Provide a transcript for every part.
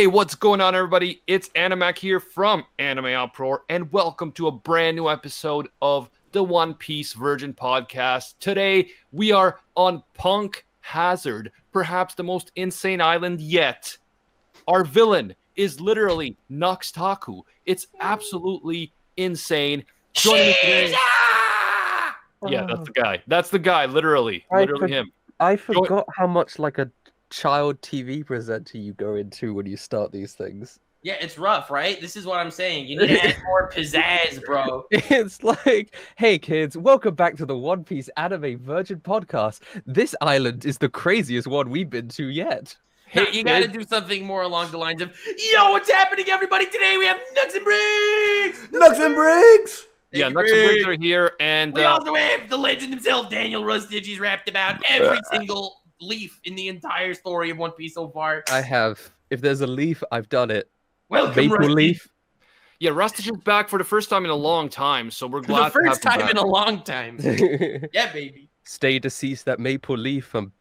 Hey, what's going on, everybody? It's Animac here from Anime Uproar, and welcome to a brand new episode of the One Piece Virgin Podcast. Today, we are on Punk Hazard, perhaps the most insane island yet. Our villain is literally Noxtaku. It's absolutely insane. Joining me today. Yeah, that's the guy. That's the guy, literally him. I forgot how much like a child TV presenter you go into when you start these things. Yeah, it's rough, right? This is what I'm saying. You need to add more pizzazz, bro. It's like, hey kids, welcome back to the One Piece Anime Virgin Podcast. This island is the craziest one we've been to yet. Hey, you gotta do something more along the lines of, yo, what's happening, everybody? Today we have Nuts and Briggs! Nuts and Briggs! Yeah, Nuts and Briggs are here, and we also have the legend himself, Daniel Rustage. He's rapped about every single leaf in the entire story of One Piece so far. I have. If there's a leaf, I've done it. Welcome, Maple Rusty. leaf. yeah, Rustage is back for the first time in a long time, so we're For glad the first to have him time in back. a long time. Yeah, baby. Stay deceased, that maple leaf. I'm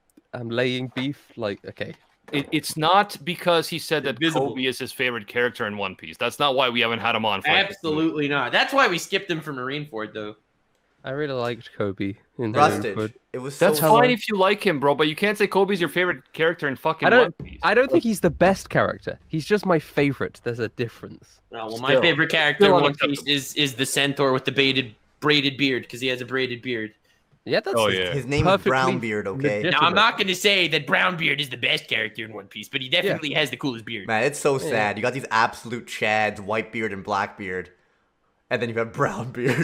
laying beef. Like, okay. It's not because he said that Invisible. Kobe is his favorite character in One Piece. That's not why we haven't had him on. For Absolutely not. That's why we skipped him from Marineford, though. I really liked Kobe in Rustage. Marineford. It was That's so fine if you like him, bro, but you can't say Kobe's your favorite character in fucking One Piece. I don't think he's the best character. He's just my favorite. There's a difference. Oh, well, Still. my favorite character in Still One Piece is the centaur with the braided beard, because he has a braided beard. Yeah, that's His name is perfectly Brownbeard, okay? legit. Now, I'm not going to say that Brownbeard is the best character in One Piece, but he definitely has the coolest beard. Man, it's so sad. You got these absolute Chads, Whitebeard and Blackbeard. And then you have Brownbeard.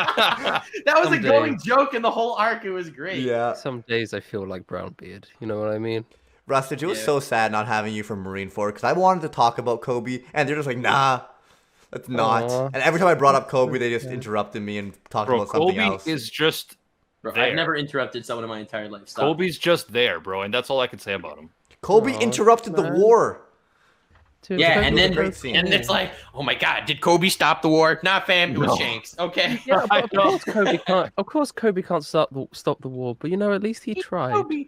That was Someday. a going joke in the whole arc. It was great. Yeah. Some days I feel like Brownbeard. You know what I mean? Rustage, it was Yeah. so sad not having you from Marineford because I wanted to talk about Kobe, and they're just like, nah, let's not. Aw. And every time I brought up Kobe, they just interrupted me and talked Bro, about something Kobe else. is just Bro, there. I've never interrupted someone in my entire life. Stop. Kobe's just there, bro, and that's all I can say about him. Kobe Aw, interrupted the man. war. Dude, Yeah, Kobe and was then a great scene. and it's like, oh my god, did Kobe stop the war? Nah, fam, it was No. Shanks. Okay. Yeah, I but know. of course Kobe can't stop the war, but you know, at least he tried. Kobe.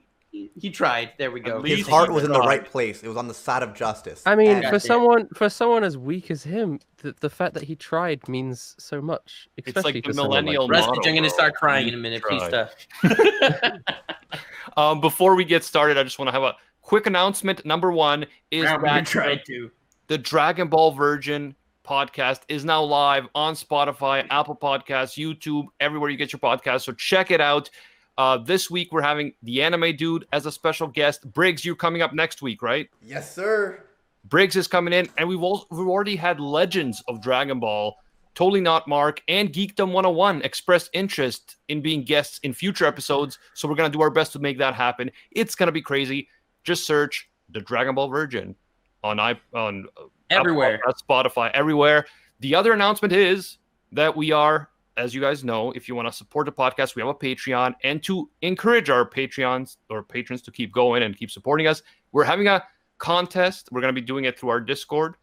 He tried. There we go. At His least heart was in the tried. right place. It was on the side of justice. I mean, And- for someone as weak as him, the fact that he tried means so much. It's Especially like the for someone millennial like Rustage, I'm gonna bro. start crying You in a minute. tried. Please stop. Before we get started, I just want to have a quick announcement. Number one is Brownbeard that tried to. the Dragon Ball Virgin podcast is now live on Spotify, Apple Podcasts, YouTube, everywhere you get your podcasts. So check it out. This week we're having the Anime Dude as a special guest. Briggs, you're coming up next week, right? Yes, sir. Briggs is coming in, and we've already had legends of Dragon Ball, Totally Not Mark, and Geekdom 101 expressed interest in being guests in future episodes. So we're gonna do our best to make that happen. It's gonna be crazy. Just search the Dragon Ball Virgin on Everywhere. Apple Podcasts, Spotify, everywhere. The other announcement is that we are, as you guys know, if you want to support the podcast, we have a Patreon, and to encourage our Patreons or patrons to keep going and keep supporting us, we're having a contest. We're going to be doing it through our Discord,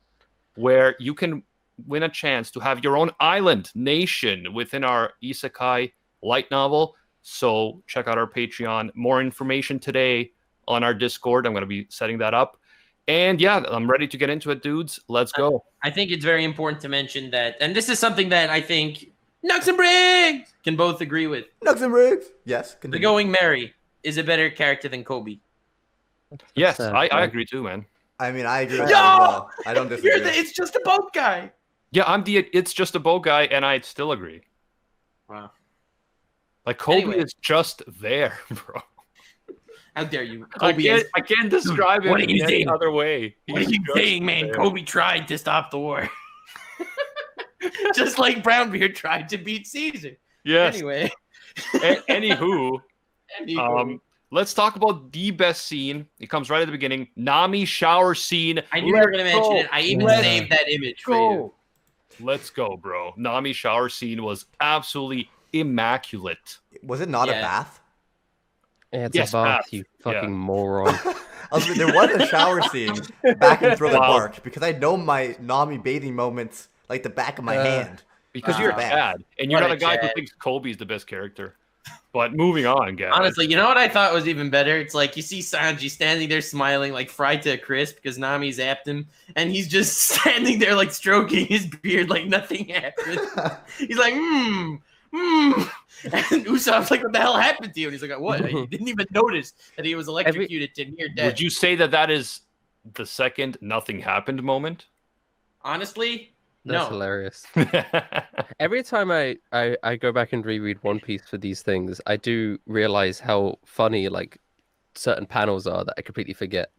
where you can win a chance to have your own island nation within our Isekai light novel. So check out our Patreon. More information today on our Discord. I'm going to be setting that up. And yeah, I'm ready to get into it, dudes. Let's go. I think it's very important to mention that, and this is something that I think Nux and Briggs can both agree with. Nuts and Briggs. Yes. The Continue. Going Merry is a better character than Kobe. Yes, sad, I man. agree too, man. I mean, I agree with Yo! that as well. I don't disagree. It's just a boat guy. Yeah, I'm the it's just a boat guy, and I still agree. Wow. Like Kobe Anyway. is just there, bro. How dare you? I Kobe is. can't describe what it are you in any saying? other way. What are He's you just saying, man? there. Kobe tried to stop the war. Just like Brownbeard tried to beat Caesar. Yes. Anyway. Anywho, let's talk about the best scene. It comes right at the beginning. Nami shower scene. I knew you were going to mention it. I even Let's saved that image for you. Let's go, bro. Nami shower scene was absolutely immaculate. Was it not a Yeah. bath? Yeah, it's Yes, a bath, bath. you Yeah. fucking moron. There was a shower scene back in Thriller Wow. Bark because I know my Nami bathing moments like the back of my hand. Because you're bad. bad. And you're What not a a guy who Chad. thinks Kobe's the best character. But moving on, guys. Honestly, you know what I thought was even better? It's like you see Sanji standing there smiling, like fried to a crisp because Nami zapped him, and he's just standing there like stroking his beard like nothing happened. He's like, And Usopp's like, what the hell happened to you? And he's like, what? You didn't even notice that he was electrocuted to near death. Would you say that is the second nothing happened moment? Honestly, That's no. hilarious. Every time I go back and reread One Piece for these things, I do realize how funny like certain panels are that I completely forget.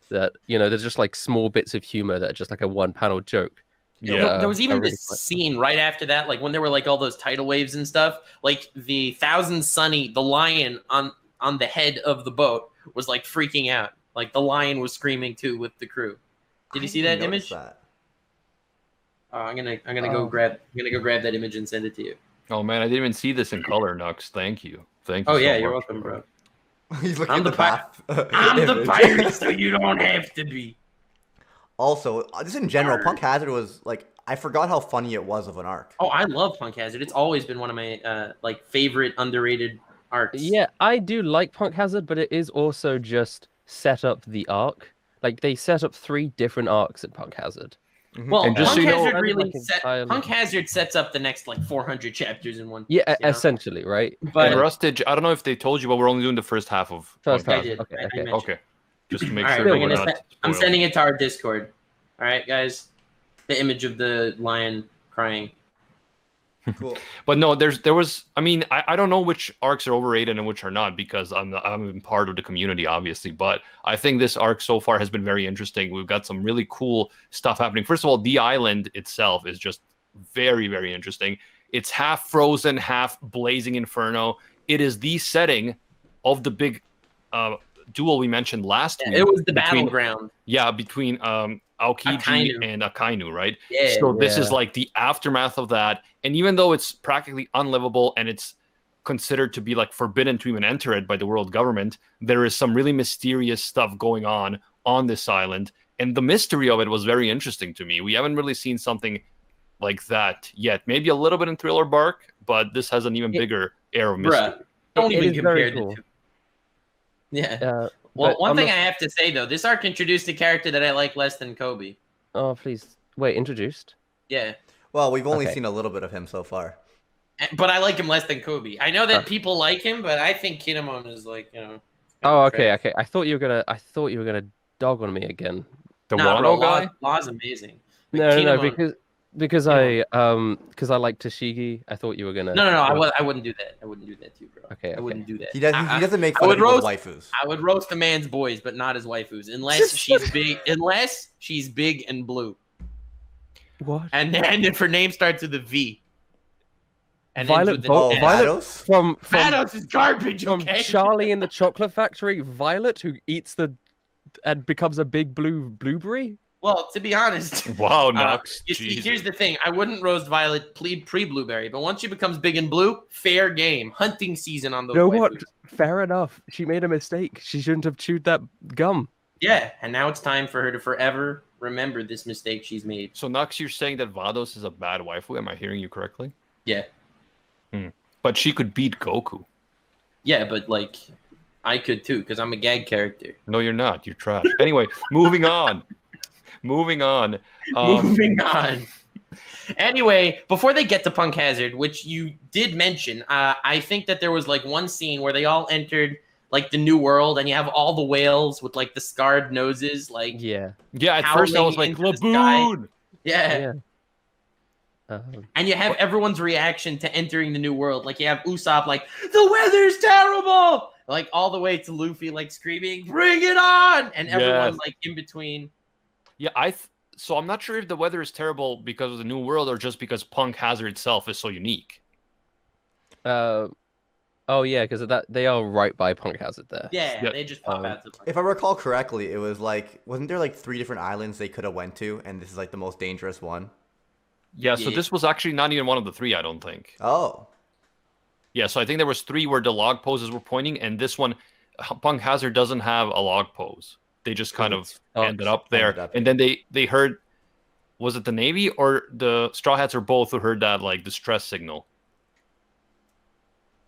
That there's just like small bits of humor that are just like a one panel joke. Yeah. There was even really this scene right after that, like when there were like all those tidal waves and stuff, like the Thousand Sunny, the lion on the head of the boat was like freaking out. Like the lion was screaming too with the crew. Did you see that image? I'm gonna go grab that image and send it to you. Oh man, I didn't even see this in color, Nux. Thank you. Oh yeah, so you're much. welcome, bro. He's looking I'm at the the path. I'm the pirate, so you don't have to be. Also, just in general, Punk Hazard was like, I forgot how funny it was of an arc. Oh, I love Punk Hazard. It's always been one of my like favorite underrated arcs. Yeah, I do like Punk Hazard, but it is also just set up the arc. Like they set up 3 different arcs in Punk Hazard. Well, And just Punk so you know- Hazard really Like entirely- Punk Hazard sets up the next like 400 chapters in one. Yeah, piece, you know? essentially, right? But And Rustage, I don't know if they told you, but we're only doing the first half of First Punk half. I did. Okay, I okay. mentioned. Okay. Just to make All right, sure we're that we're gonna not I'm spoiled. sending it to our Discord. All right, guys. The image of the lion crying. Cool. But no, there was. I mean, I don't know which arcs are overrated and which are not because I'm part of the community, obviously. But I think this arc so far has been very interesting. We've got some really cool stuff happening. First of all, the island itself is just very, very interesting. It's half frozen, half blazing inferno. It is the setting of the big duel we mentioned last week. It was the between- battleground. Yeah, between Aokiji Akainu. and Akainu, right? Yeah. So this is Yeah. like the aftermath of that. And even though it's practically unlivable and it's considered to be like forbidden to even enter it by the world government, there is some really mysterious stuff going on this island. And the mystery of it was very interesting to me. We haven't really seen something like that yet. Maybe a little bit in Thriller Bark, but this has an even bigger air of mystery. Bruh, don't It even is very compare the cool. two. Yeah. Well, Well, one thing I have to say though, this arc introduced a character that I like less than Kobe. Oh, please. Wait, introduced? Yeah. Well, we've only Okay. seen a little bit of him so far. But I like him less than Kobe. I know that people like him, but I think Kinemon is like, Oh, okay. I thought you were gonna dog on me again. The Nah, Wano bro, guy? Law's amazing. But No, Kinemon- because I like Tashigi. I thought you were gonna. No, I wouldn't do that. I wouldn't do that to you, bro. Okay, I wouldn't do that. He doesn't. I- He doesn't make I fun would of people's roast- waifus. I would roast a man's boys, but not his waifus, unless she's big. Unless she's big and blue, What? and if her name starts with a V. And Violet ends with Vo- an S. Violet- Vados? From Vados is garbage. from Okay. Charlie in the Chocolate Factory, Violet, who eats and becomes a big blueberry. Well, to be honest, Wow, Nux. you see, Jesus. here's the thing: I wouldn't roast Violet pre-blueberry, but once she becomes big and blue, fair game. Hunting season on those. You know what? waifus. Fair enough. She made a mistake. She shouldn't have chewed that gum. Yeah, and now it's time for her to forever remember this mistake she's made. So Nux, you're saying that Vados is a bad waifu? Am I hearing you correctly? Yeah, But she could beat Goku. yeah, but like, I could too because I'm a gag character. No, you're not. You're trash. Anyway, moving on. Moving on. Moving on. Anyway, before they get to Punk Hazard, which you did mention, I think that there was like one scene where they all entered like the new world, and you have all the whales with like the scarred noses, like Yeah. Yeah, at first I was like, Howling into the sky. Laboon! yeah. Yeah. And you have everyone's reaction to entering the new world. Like you have Usopp like, the weather's terrible! Like all the way to Luffy like screaming, bring it on! And everyone Yes. like in between. Yeah, so I'm not sure if the weather is terrible because of the new world or just because Punk Hazard itself is so unique. Oh yeah, because that they are right by Punk Hazard there. Yeah, Yeah. they just pop out to If I recall correctly, it was like, wasn't there like 3 different islands they could have went to, and this is like the most dangerous one? Yeah, so Yeah. this was actually not even one of the 3, I don't think. Oh, Yeah, so I think there was 3 where the log poses were pointing, and this one, Punk Hazard doesn't have a log pose. They just kind of ended up there. ended up And then they heard, was it the Navy or the Straw Hats or both who heard that like distress signal?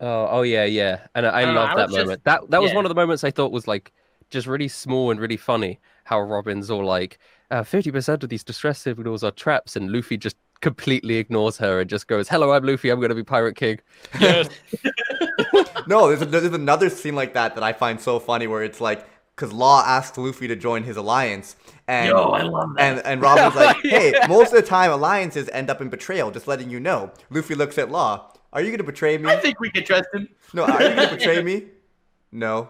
Oh yeah. And I don't know, love I that was just- moment. That was yeah. one of the moments I thought was like just really small and really funny. How Robin's all like, 50% of these distress signals are traps, and Luffy just completely ignores her and just goes, "Hello, I'm Luffy. I'm gonna be Pirate King." Yes. No, there's another scene like that I find so funny where it's like, because Law asks Luffy to join his alliance, and Yo, I love that. and Robin's like, Yeah. hey, most of the time alliances end up in betrayal. Just letting you know. Luffy looks at Law. Are you gonna betray me? I think we can trust him. No, are you gonna betray me? No.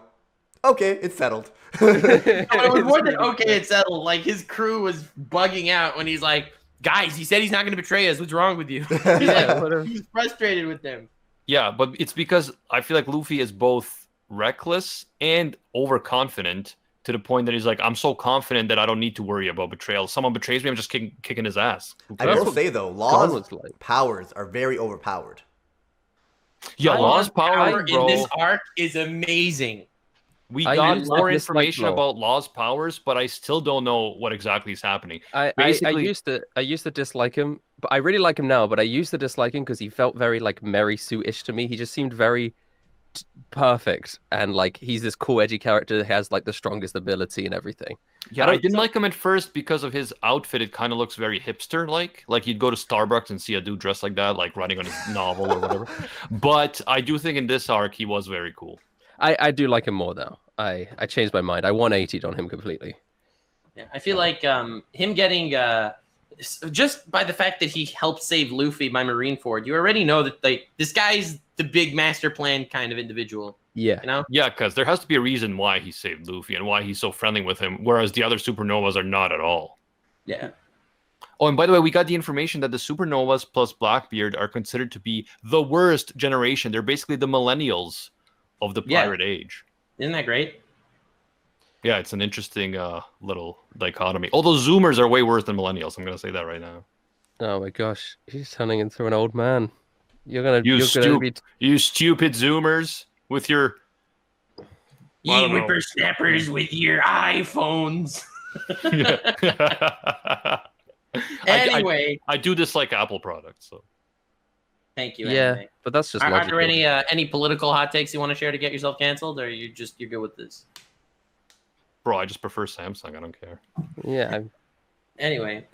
Okay, it's settled. No, it was more than okay, it's settled. Like his crew was bugging out when he's like, "Guys, he said he's not going to betray us. What's wrong with you?" He's Yeah, like, he's frustrated with them. Yeah, but it's because I feel like Luffy is both reckless and overconfident to the point that he's like, I'm so confident that I don't need to worry about betrayal. Someone betrays me, I'm just kicking his ass. I That's will what say though, Gon Law's was like. powers are very overpowered. Yeah, Law's power, in bro. this arc is amazing. We I got used more to dislike information Law. about Law's powers, but I still don't know what exactly is happening. I Basically- used to dislike him, but I really like him now. But I used to dislike him because he felt very like Mary Sue-ish to me. He just seemed very perfect, and like he's this cool, edgy character that has like the strongest ability and everything. Yeah, I didn't like him at first because of his outfit. It kind of looks very hipster-like. Like you'd go to Starbucks and see a dude dressed like that, like writing on his novel or whatever. But I do think in this arc he was very cool. I do like him more though. I changed my mind. I 180'd on him completely. Yeah, I feel like him getting just by the fact that he helped save Luffy by Marineford, you already know that like this guy's the big master plan kind of individual. Yeah. You know? Yeah, because there has to be a reason why he saved Luffy and why he's so friendly with him, whereas the other supernovas are not at all. Yeah. Oh, and by the way, we got the information that the supernovas plus Blackbeard are considered to be the worst generation. They're basically the millennials of the pirate age. Isn't that great? Yeah, it's an interesting little dichotomy. Although Zoomers are way worse than millennials. I'm going to say that right now. Oh my gosh, he's turning into an old man. You're gonna be You stupid Zoomers with your... I Ye don't know. whippersnappers with your iPhones. Anyway, I do dislike Apple products. So thank you. yeah, Anyway. but that's just Are logical. there any political hot takes you want to share to get yourself canceled, or you're good with this? Bro, I just prefer Samsung. I don't care. Yeah, Anyway,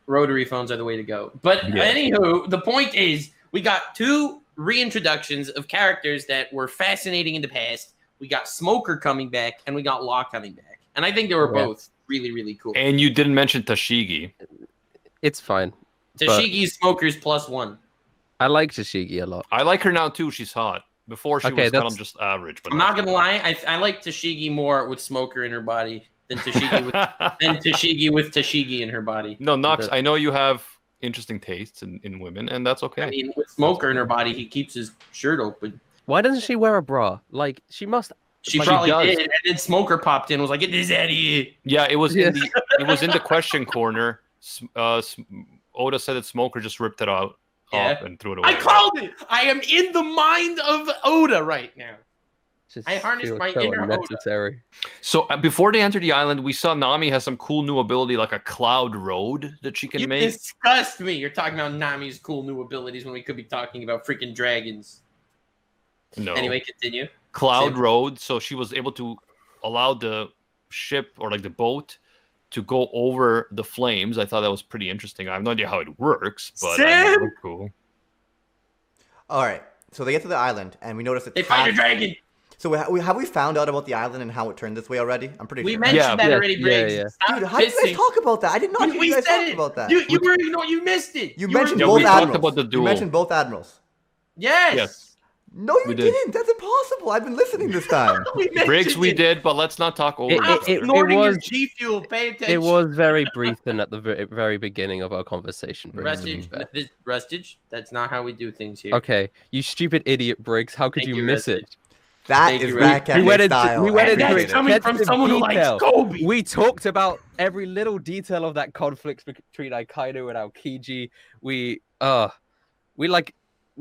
rotary phones are the way to go. But Yeah. anywho, the point is, we got two reintroductions of characters that were fascinating in the past. We got Smoker coming back, and we got Law coming back, and I think they were Yeah. both really, really cool. And you didn't mention Tashigi. it's fine. Tashigi's Smoker's +1. I like Tashigi a lot. I like her now too. She's hot. Before she Okay, was kind of that's- just average. But I'm not gonna lie, I like Tashigi more with Smoker in her body than Tashigi with Tashigi in her body. No, Nox, The- I know you have interesting tastes in women, and that's okay. I mean, with Smoker in her body, he keeps his shirt open. Why doesn't she wear a bra? Like she must. She Like, probably she does. did, and then Smoker popped in, and was like, "Get this out of here!" Yeah, it was Yes. it was in the question corner. Oda said that Smoker just ripped it out Yeah. off and threw it away. I called it. I am in the mind of Oda right now. Just I harnessed feels my so inner Oda. unnecessary. So before they enter the island, we saw Nami has some cool new ability, like a cloud road that she can You make. disgust me. You're talking about Nami's cool new abilities when we could be talking about freaking dragons. No. Anyway, continue. Cloud Same. road, so she was able to allow the ship or like the boat to go over the flames. I thought that was pretty interesting. I have no idea how it works, but I mean, it Sam! looked cool. All right, so they get to the island, and we notice that They fight a dragon. So have we found out about the island and how it turned this way already? I'm pretty We sure. mentioned Yeah. that Yeah, already, yeah, Briggs. yeah. Stop Dude, how did you guys pissing. talk about that? I did not hear We you guys said talk it. about that. You were you missed it. You were- mentioned Yeah, both we talked admirals. about the You duel. mentioned both admirals. Yes. Yes. No, you We did. didn't. That's impossible. I've been listening this time. We mentioned Briggs, we it. did, but let's not talk over It- each I'm other. snorting your was- G Fuel. Pay attention. It was very brief and at the very beginning of our conversation. Briggs, to be Rustage. fair. Rustage. That's not how we do things here. Okay, you stupid idiot, Briggs. How could Thank you you, miss Rustage. it? That Thank is you, Rat we went Cafe into- style. we went I into appreciate That's it. coming from Extensive someone who likes detail. Kobe. We talked about every little detail of that conflict between Aikainu and Aokiji.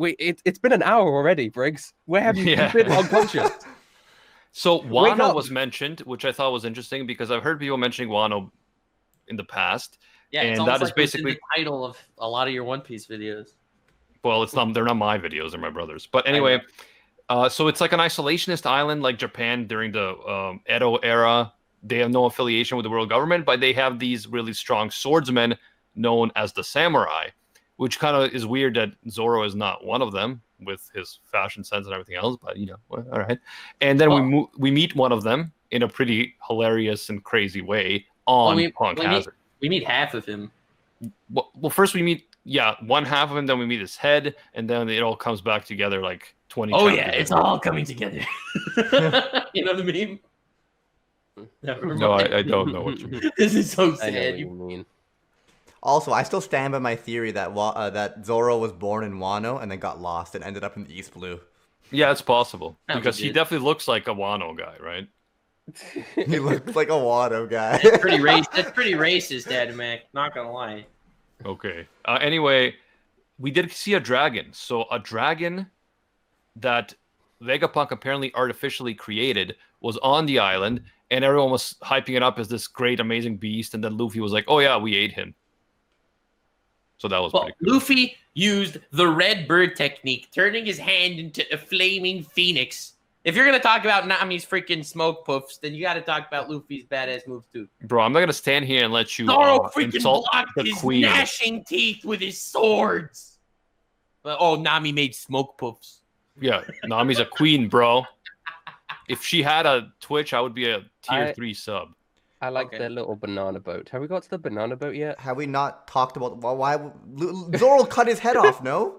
It's been an hour already, Briggs. Where have you Yeah. been unconscious? So Wake Wano up. was mentioned, which I thought was interesting because I've heard people mentioning Wano in the past. Yeah, it's And almost that is like what's in basically- the title of a lot of your One Piece videos. Well, it's not. They're not my videos. They're my brother's. But anyway, so it's like an isolationist island, like Japan during the Edo era. They have no affiliation with the world government, but they have these really strong swordsmen known as the samurai, which kind of is weird that Zoro is not one of them with his fashion sense and everything else. But all right. And then we meet one of them in a pretty hilarious and crazy way on Punk Hazard. We meet half of him. Well, first we meet one half of him, then we meet his head, and then it all comes back together like 20 Oh chapters yeah, it's later. all coming together. You know the meme? No, I don't know what you mean. This is so I know sad. what you mean. Also, I still stand by my theory that that Zoro was born in Wano and then got lost and ended up in the East Blue. Yeah, it's possible That'd be because he good. definitely looks like a Wano guy, right? He looks like a Wano guy. That's pretty racist, Dadamak. Not gonna lie. Okay. Anyway, we did see a dragon. So a dragon that Vegapunk apparently artificially created was on the island, and everyone was hyping it up as this great, amazing beast. And then Luffy was like, "Oh yeah, we ate him." So that was Well, pretty cool. Luffy used the red bird technique, turning his hand into a flaming phoenix. If you're gonna talk about Nami's freaking smoke puffs, then you got to talk about Luffy's badass moves too. Bro, I'm not gonna stand here and let you Zoro freaking insult blocked the his queen. gnashing teeth with his swords. But Nami made smoke puffs. Yeah, Nami's a queen, bro. If she had a Twitch, I would be a tier 3 sub. I like Okay. their little banana boat. Have we got to the banana boat yet? Have we not talked about why Zoro cut his head off? No.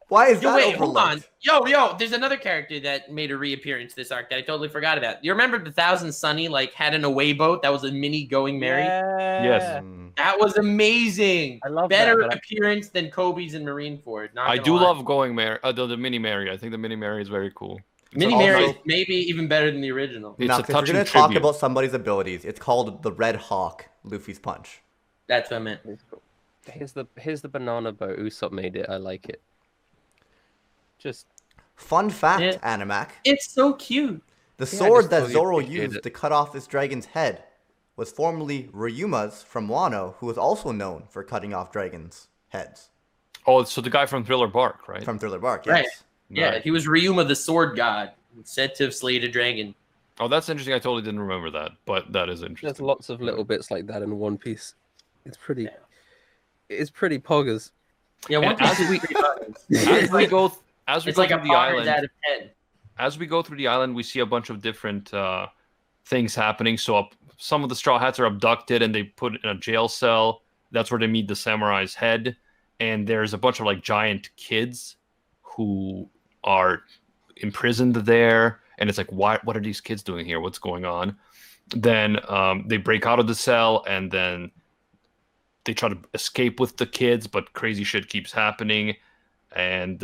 Why is that Wait, hold on. overlooked? Yo, there's another character that made a reappearance this arc that I totally forgot about. You remember the Thousand Sunny had an away boat that was a mini Going Merry? Yes. That was amazing. I love Better that. appearance than Kobe's in Marineford. Not I gonna do lie. love going Mary, the mini Mary. I think the mini Mary is very cool. Mini Also- Mary is maybe even better than the original. It's Now, a because we're touching gonna talk tribute. about somebody's abilities. It's called the Red Hawk, Luffy's punch. That's what I meant. Here's the banana boat. Usopp made it. I like it. Just Fun fact, Yeah. Animac. It's so cute. The Yeah, I sword just that totally Zoro appreciate used it. to cut off this dragon's head was formerly Ryuma's from Wano, who was also known for cutting off dragons' heads. Oh, so the guy from Thriller Bark, right? From Thriller Bark, yes. Right. Yeah, Right. he was Ryuma the sword god, said to have slayed a dragon. Oh, that's interesting. I totally didn't remember that, but that is there's interesting. lots of little bits like that in One Piece. It's pretty. It's pretty poggers. Yeah, one And piece as is we- pretty buttons. As we go, as we It's go like a through the poggers island, out of 10. as we go through the island, we see a bunch of different things happening. So some of the Straw Hats are abducted and they put in a jail cell. That's where they meet the samurai's head. And there's a bunch of giant kids who are imprisoned there. And it's like, what are these kids doing here? What's going on? Then they break out of the cell and then they try to escape with the kids, but crazy shit keeps happening. And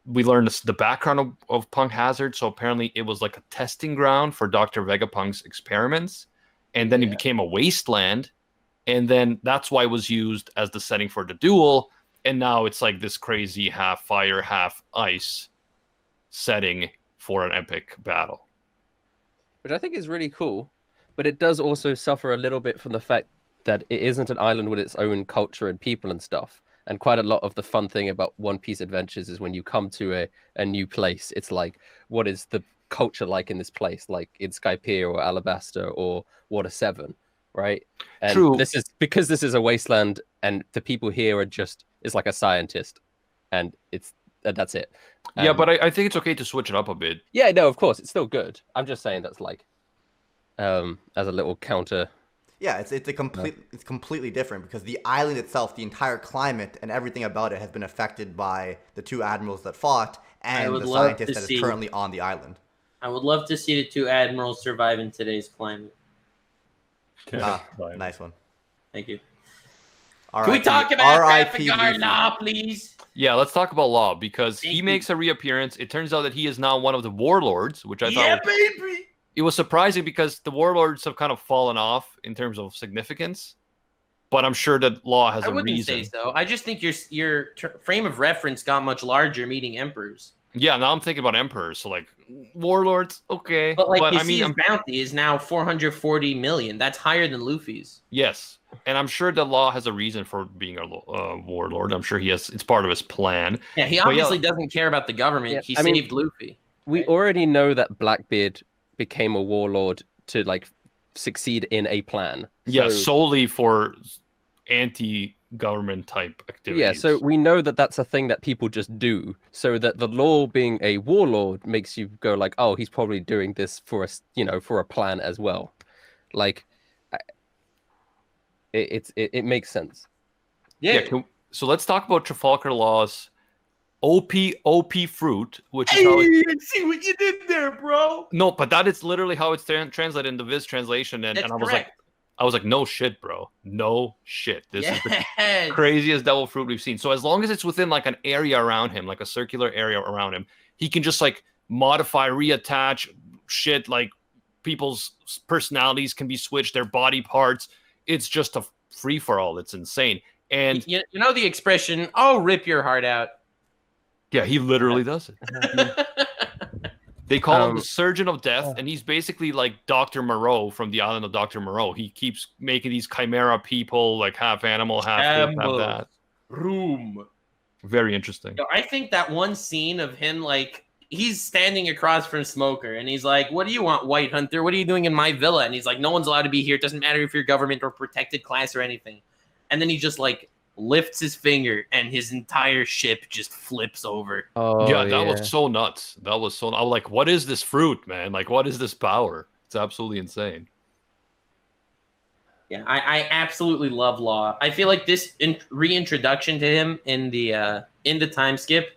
we learn the background of Punk Hazard. So apparently it was like a testing ground for Dr. Vegapunk's experiments. And then it became a wasteland. And then that's why it was used as the setting for the duel. And now it's like this crazy half fire, half ice setting for an epic battle. Which I think is really cool, but it does also suffer a little bit from the fact that it isn't an island with its own culture and people and stuff. And quite a lot of the fun thing about One Piece adventures is when you come to a new place, it's like, what is the culture like in this place? Like in Skypiea or Alabasta or Water 7, right? And True. this is because this is a wasteland and the people here are just, it's like a scientist and that's it. Yeah, but I think it's okay to switch it up a bit. Yeah, no, of course, it's still good. I'm just saying that's as a little counter. Yeah, it's completely different because the island itself, the entire climate and everything about it has been affected by the two admirals that fought and would the love scientist to that is see- currently on the island. I would love to see the two admirals survive in today's climate. Nice one. Thank you. R.I.P. Can we talk about R.I.P. Traffic Luffy. Law, please? Yeah, let's talk about Law because Thank he you. makes a reappearance. It turns out that he is now one of the warlords, which I Yeah, thought baby. it was surprising because the warlords have kind of fallen off in terms of significance. But I'm sure that Law has I a wouldn't reason. say so. I just think your frame of reference got much larger meeting emperors. Yeah, now I'm thinking about emperors. So warlords, okay. But I his mean, bounty is now 440 million. That's higher than Luffy's. yes, And I'm sure the Law has a reason for being a warlord. I'm sure it's part of his plan. Yeah, he But obviously doesn't care about the government. Yeah, He I mean, saved Luffy. We already know that Blackbeard became a warlord to like succeed in a plan. Yeah, So, solely for anti-government type activities. yeah, so we know that that's a thing that people just do. So that the Law being a warlord makes you go like, oh, he's probably doing this for for a plan as well. Like, it makes sense. Yeah. So let's talk about Trafalgar Law's OP fruit, which is Hey, how I see what you did there, bro. No, but that is literally how it's translated in the Viz translation, and That's I was correct. like, no shit, bro, no shit. This is the Yes. craziest devil fruit we've seen. So as long as it's within like an area around him, like a circular area around him, he can just like modify, reattach shit. Like people's personalities can be switched, their body parts. It's just a free for all. It's insane. And You know the expression, "Oh, rip your heart out." yeah, he literally does it. They call him the Surgeon of Death, and he's basically like Dr. Moreau from the island of Dr. Moreau. He keeps making these chimera people, like half animal, half this, half that. Room. Very interesting. Yo, I think that one scene of him, like, he's standing across from Smoker, and he's like, "What do you want, White Hunter? What are you doing in my villa?" And he's like, "No one's allowed to be here. It doesn't matter if you're government or protected class or anything." And then he just, like, lifts his finger, and his entire ship just flips over. Oh, yeah, that was so nuts. That was so. I was like, "What is this fruit, man? Like, what is this power?" It's absolutely insane. Yeah, I absolutely love Law. I feel like this reintroduction to him in the time skip,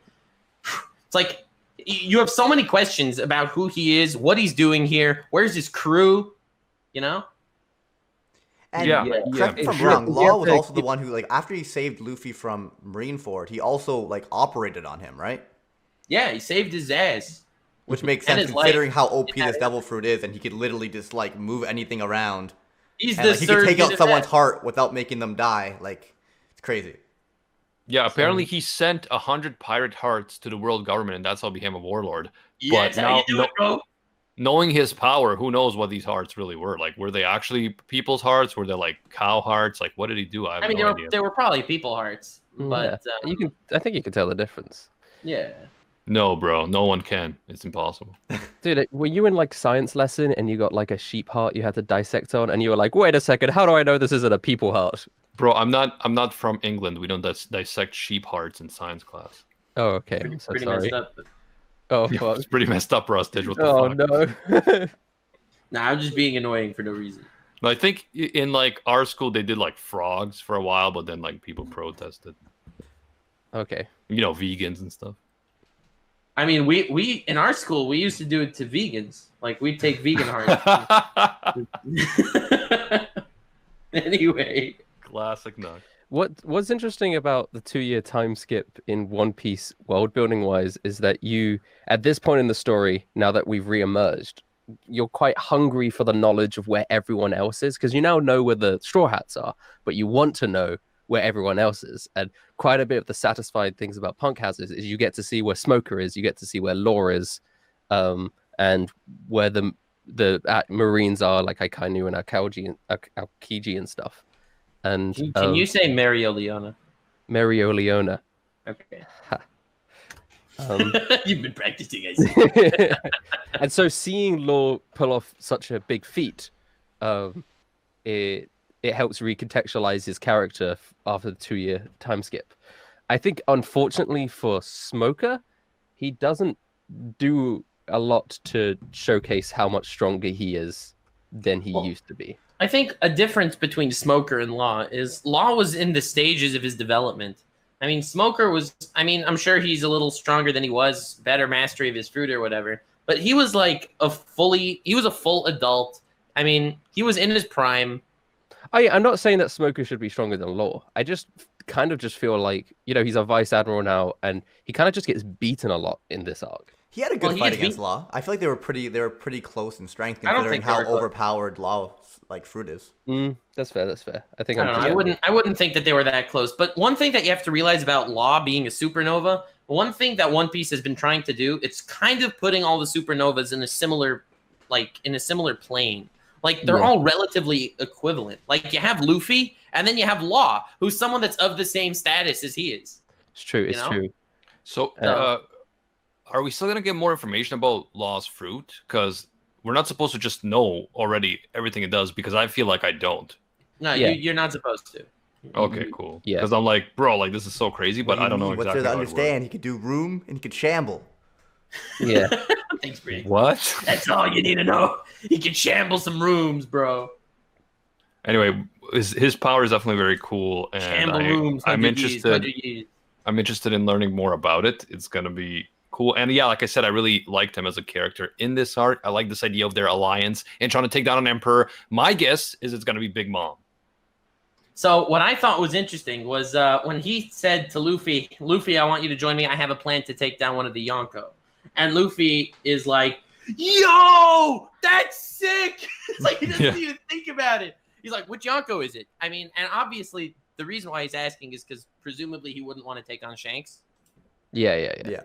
it's like you have so many questions about who he is, what he's doing here, where's his crew, you know? And correct me if I'm wrong, Law was also the one who, like, after he saved Luffy from Marineford, he also, like, operated on him, right? Yeah, he saved his ass. Which makes sense considering how OP this devil fruit is, and he could literally just, like, move anything around. He's and, like, he could take out someone's heart without making them die. Like, it's crazy. Yeah, apparently he sent 100 pirate hearts to the world government, and that's how he became a warlord. Yeah, but that's how you do it, bro. Knowing his power, who knows what these hearts really were? Like, were they actually people's hearts? Were they like cow hearts? Like, what did he do? I mean, they were probably people hearts, but yeah. I think you can tell the difference. Yeah. No, bro, no one can. It's impossible. Dude, were you in like science lesson and you got like a sheep heart you had to dissect on, and you were like, "Wait a second, how do I know this isn't a people heart?" Bro, I'm not from England. We don't dissect sheep hearts in science class. Oh, okay. Pretty sorry. messed up. Oh, yeah, fuck. It's pretty messed up, Rustage. What the fuck? No. Nah, I'm just being annoying for no reason. I think in like our school they did like frogs for a while, but then like people protested. Okay. You know, vegans and stuff. I mean, we in our school we used to do it to vegans. Like we'd take vegan hearts. Anyway. Classic Nug. What's interesting about the 2-year time skip in One Piece world building wise is that you, at this point in the story, now that we've re-emerged, you're quite hungry for the knowledge of where everyone else is, because you now know where the Straw Hats are, but you want to know where everyone else is. And quite a bit of the satisfying things about Punk Houses is you get to see where Smoker is, you get to see where Law is, and where the Marines are, like Akainu and Aokiji and stuff. And can you say Marioleona? Marioleona. Okay. You've been practicing, I see. And so seeing Law pull off such a big feat, it helps recontextualize his character after the 2-year time skip. I think, unfortunately for Smoker, he doesn't do a lot to showcase how much stronger he is than he used to be. I think a difference between Smoker and Law is Law was in the stages of his development. I mean, Smoker was, I'm sure he's a little stronger than he was, better mastery of his fruit or whatever, but he was like a full adult. I mean, he was in his prime. I'm not saying that Smoker should be stronger than Law. I just kind of just feel like, he's a vice admiral now, and he kind of just gets beaten a lot in this arc. He had a good fight against Law. I feel like they were pretty close in strength considering how overpowered Law fruit is. That's fair. I think I wouldn't think that they were that close. But one thing that you have to realize about Law being a supernova, one thing that One Piece has been trying to do, it's kind of putting all the supernovas in a similar plane. Like they're Yeah. all relatively equivalent. Like you have Luffy, and then you have Law, who's someone that's of the same status as he is. It's true. It's know? true. So, are we still gonna get more information about Law's fruit? Because we're not supposed to just know already everything it does. Because I feel like I don't. No, Yeah. you're not supposed to. Okay, cool. Yeah. Because I'm like, bro, like this is so crazy, but I don't know What's exactly there to how it works. understand? He could do room and he could shamble. Yeah. Thanks, Bree. What? That's all you need to know. He can shamble some rooms, bro. Anyway, his power is definitely very cool, and Shamble rooms. I'm 100 years, interested. 100 years. I'm interested in learning more about it. It's gonna be cool, and yeah, like I said, I really liked him as a character in this arc. I like this idea of their alliance and trying to take down an emperor. My guess is it's gonna be Big Mom. So what I thought was interesting was when he said to Luffy, "Luffy, I want you to join me. I have a plan to take down one of the Yonko." And Luffy is like, "Yo, that's sick!" It's like he doesn't even think about it. He's like, "Which Yonko is it?" I mean, and obviously the reason why he's asking is because presumably he wouldn't want to take on Shanks. Yeah.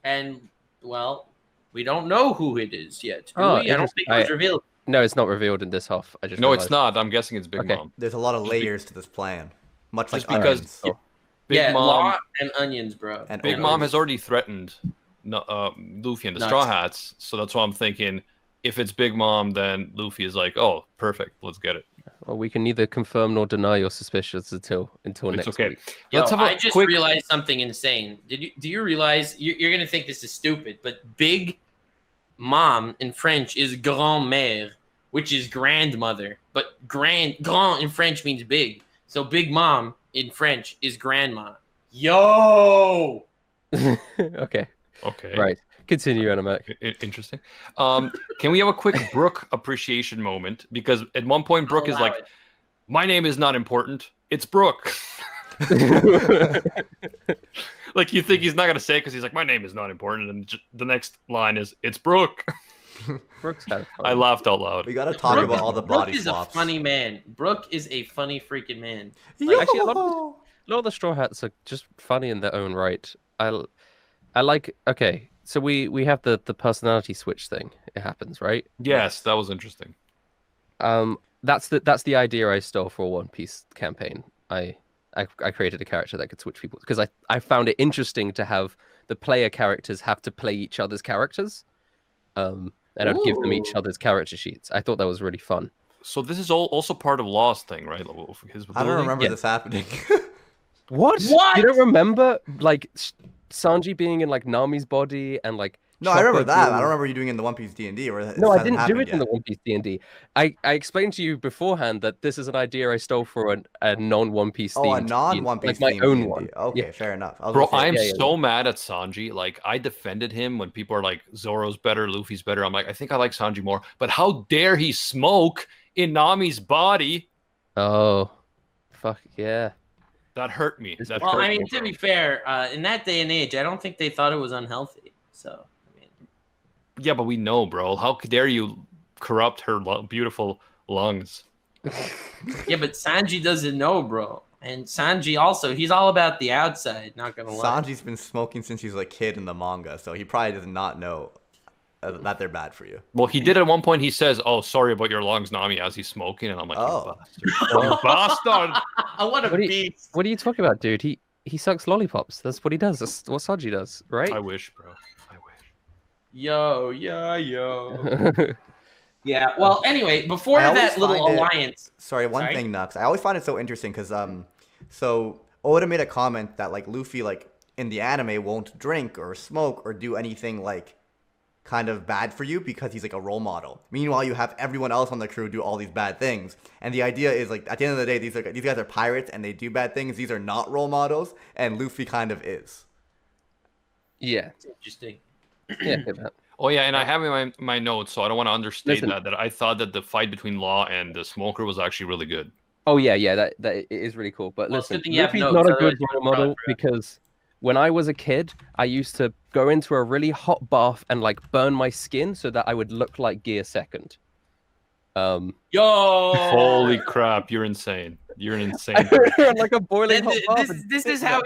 And well, we don't know who it is yet. Do Oh, we? I don't think it was revealed. No, it's not revealed in this half. I just No, realized. it's not. I'm guessing it's Big Okay. Mom. There's a lot of layers to this plan, much like Just because onions. Oh. Big Mom, Law and onions, bro. And Big ogres. Mom has already threatened Luffy and the Nuts. Straw Hats, so that's why I'm thinking if it's Big Mom, then Luffy is like, "Oh, perfect, let's get it." Well, we can neither confirm nor deny your suspicions until It's next okay. week. Yo, Let's have a I just quick. realized something insane. Do you realize you're gonna think this is stupid, but Big Mom in French is grand-mère, which is grandmother, but grand in French means big. So Big Mom in French is grandma. Yo! Okay. Okay. Right. Continue, Animac. Interesting. Can we have a quick Brooke appreciation moment? Because at one point, Brooke is Allow like, it. "My name is not important. It's Brooke." Like you think he's not gonna say because he's like, "My name is not important," and the next line is, "It's Brooke." Brooks has I laughed out loud. We gotta talk about all the body Brooke is swaps. a funny man. Brooke is a funny freaking man. Actually, a lot of the Straw Hats are just funny in their own right. I like. Okay, so we have the personality switch thing. It happens, right? Yes, that was interesting. That's the idea I stole for a One Piece campaign. I created a character that could switch people because I found it interesting to have the player characters have to play each other's characters. And I'd give them each Ooh. other's character sheets. I thought that was really fun. So this is also part of Law's thing, right? His I don't ability? remember Yeah. this happening. What? What? You don't remember like Sanji being in like Nami's body and like No, I remember Chopper that. I being- don't remember you doing it in the One Piece D&D. Or No, I didn't do it in the One Piece D&D. I explained to you beforehand that this is an idea I stole for a non-One Piece Oh, a themed non-One Piece like my own D&D. one. Okay, Yeah. fair enough. I was Bro, gonna say- I'm yeah, so mad at Sanji. Like, I defended him when people are like, Zoro's better, Luffy's better. I'm like, I think I like Sanji more. But how dare he smoke in Nami's body? Oh, fuck yeah. That hurt me. That Well, hurt I mean, me, to bro. be fair, in that day and age, I don't think they thought it was unhealthy. So, I mean, Yeah, but we know, bro. How dare you corrupt her beautiful lungs? yeah, but Sanji doesn't know, bro. And Sanji also, he's all about the outside. Not gonna lie. Sanji's been smoking since he was a kid in the manga, so he probably does not know that they're bad for you. Well, he did at one point. He says, "Oh, sorry about your lungs, Nami," as he's smoking, and I'm like, Oh. "You bastard! You bastard!" What a What do you- beast! What are you talking about, dude? He sucks lollipops. That's what he does. That's what Sanji does, right? I wish, bro. I wish. Yo. Yeah. Well, anyway, before I always that little find it- alliance, Sorry, one Sorry? thing, Nux. I always find it so interesting because so Oda made a comment that like Luffy like in the anime won't drink or smoke or do anything like kind of bad for you because he's like a role model. Meanwhile, you have everyone else on the crew do all these bad things, and the idea is like at the end of the day, these guys are pirates and they do bad things. These are not role models, and Luffy kind of is. yeah. it's interesting. Yeah. Get that. Oh yeah, and I have in my notes, so I don't want to understate Listen. that I thought that the fight between Law and the Smoker was actually really good. Oh yeah. That it is really cool. But Well, it's listen, good thing you have Luffy's notes, not a otherwise good you role would've model brought it up. because when I was a kid, I used to go into a really hot bath and like burn my skin so that I would look like Gear Second. Yo. Holy crap, you're insane! You're an insane. I person. ran like a boiling hot bath. This is how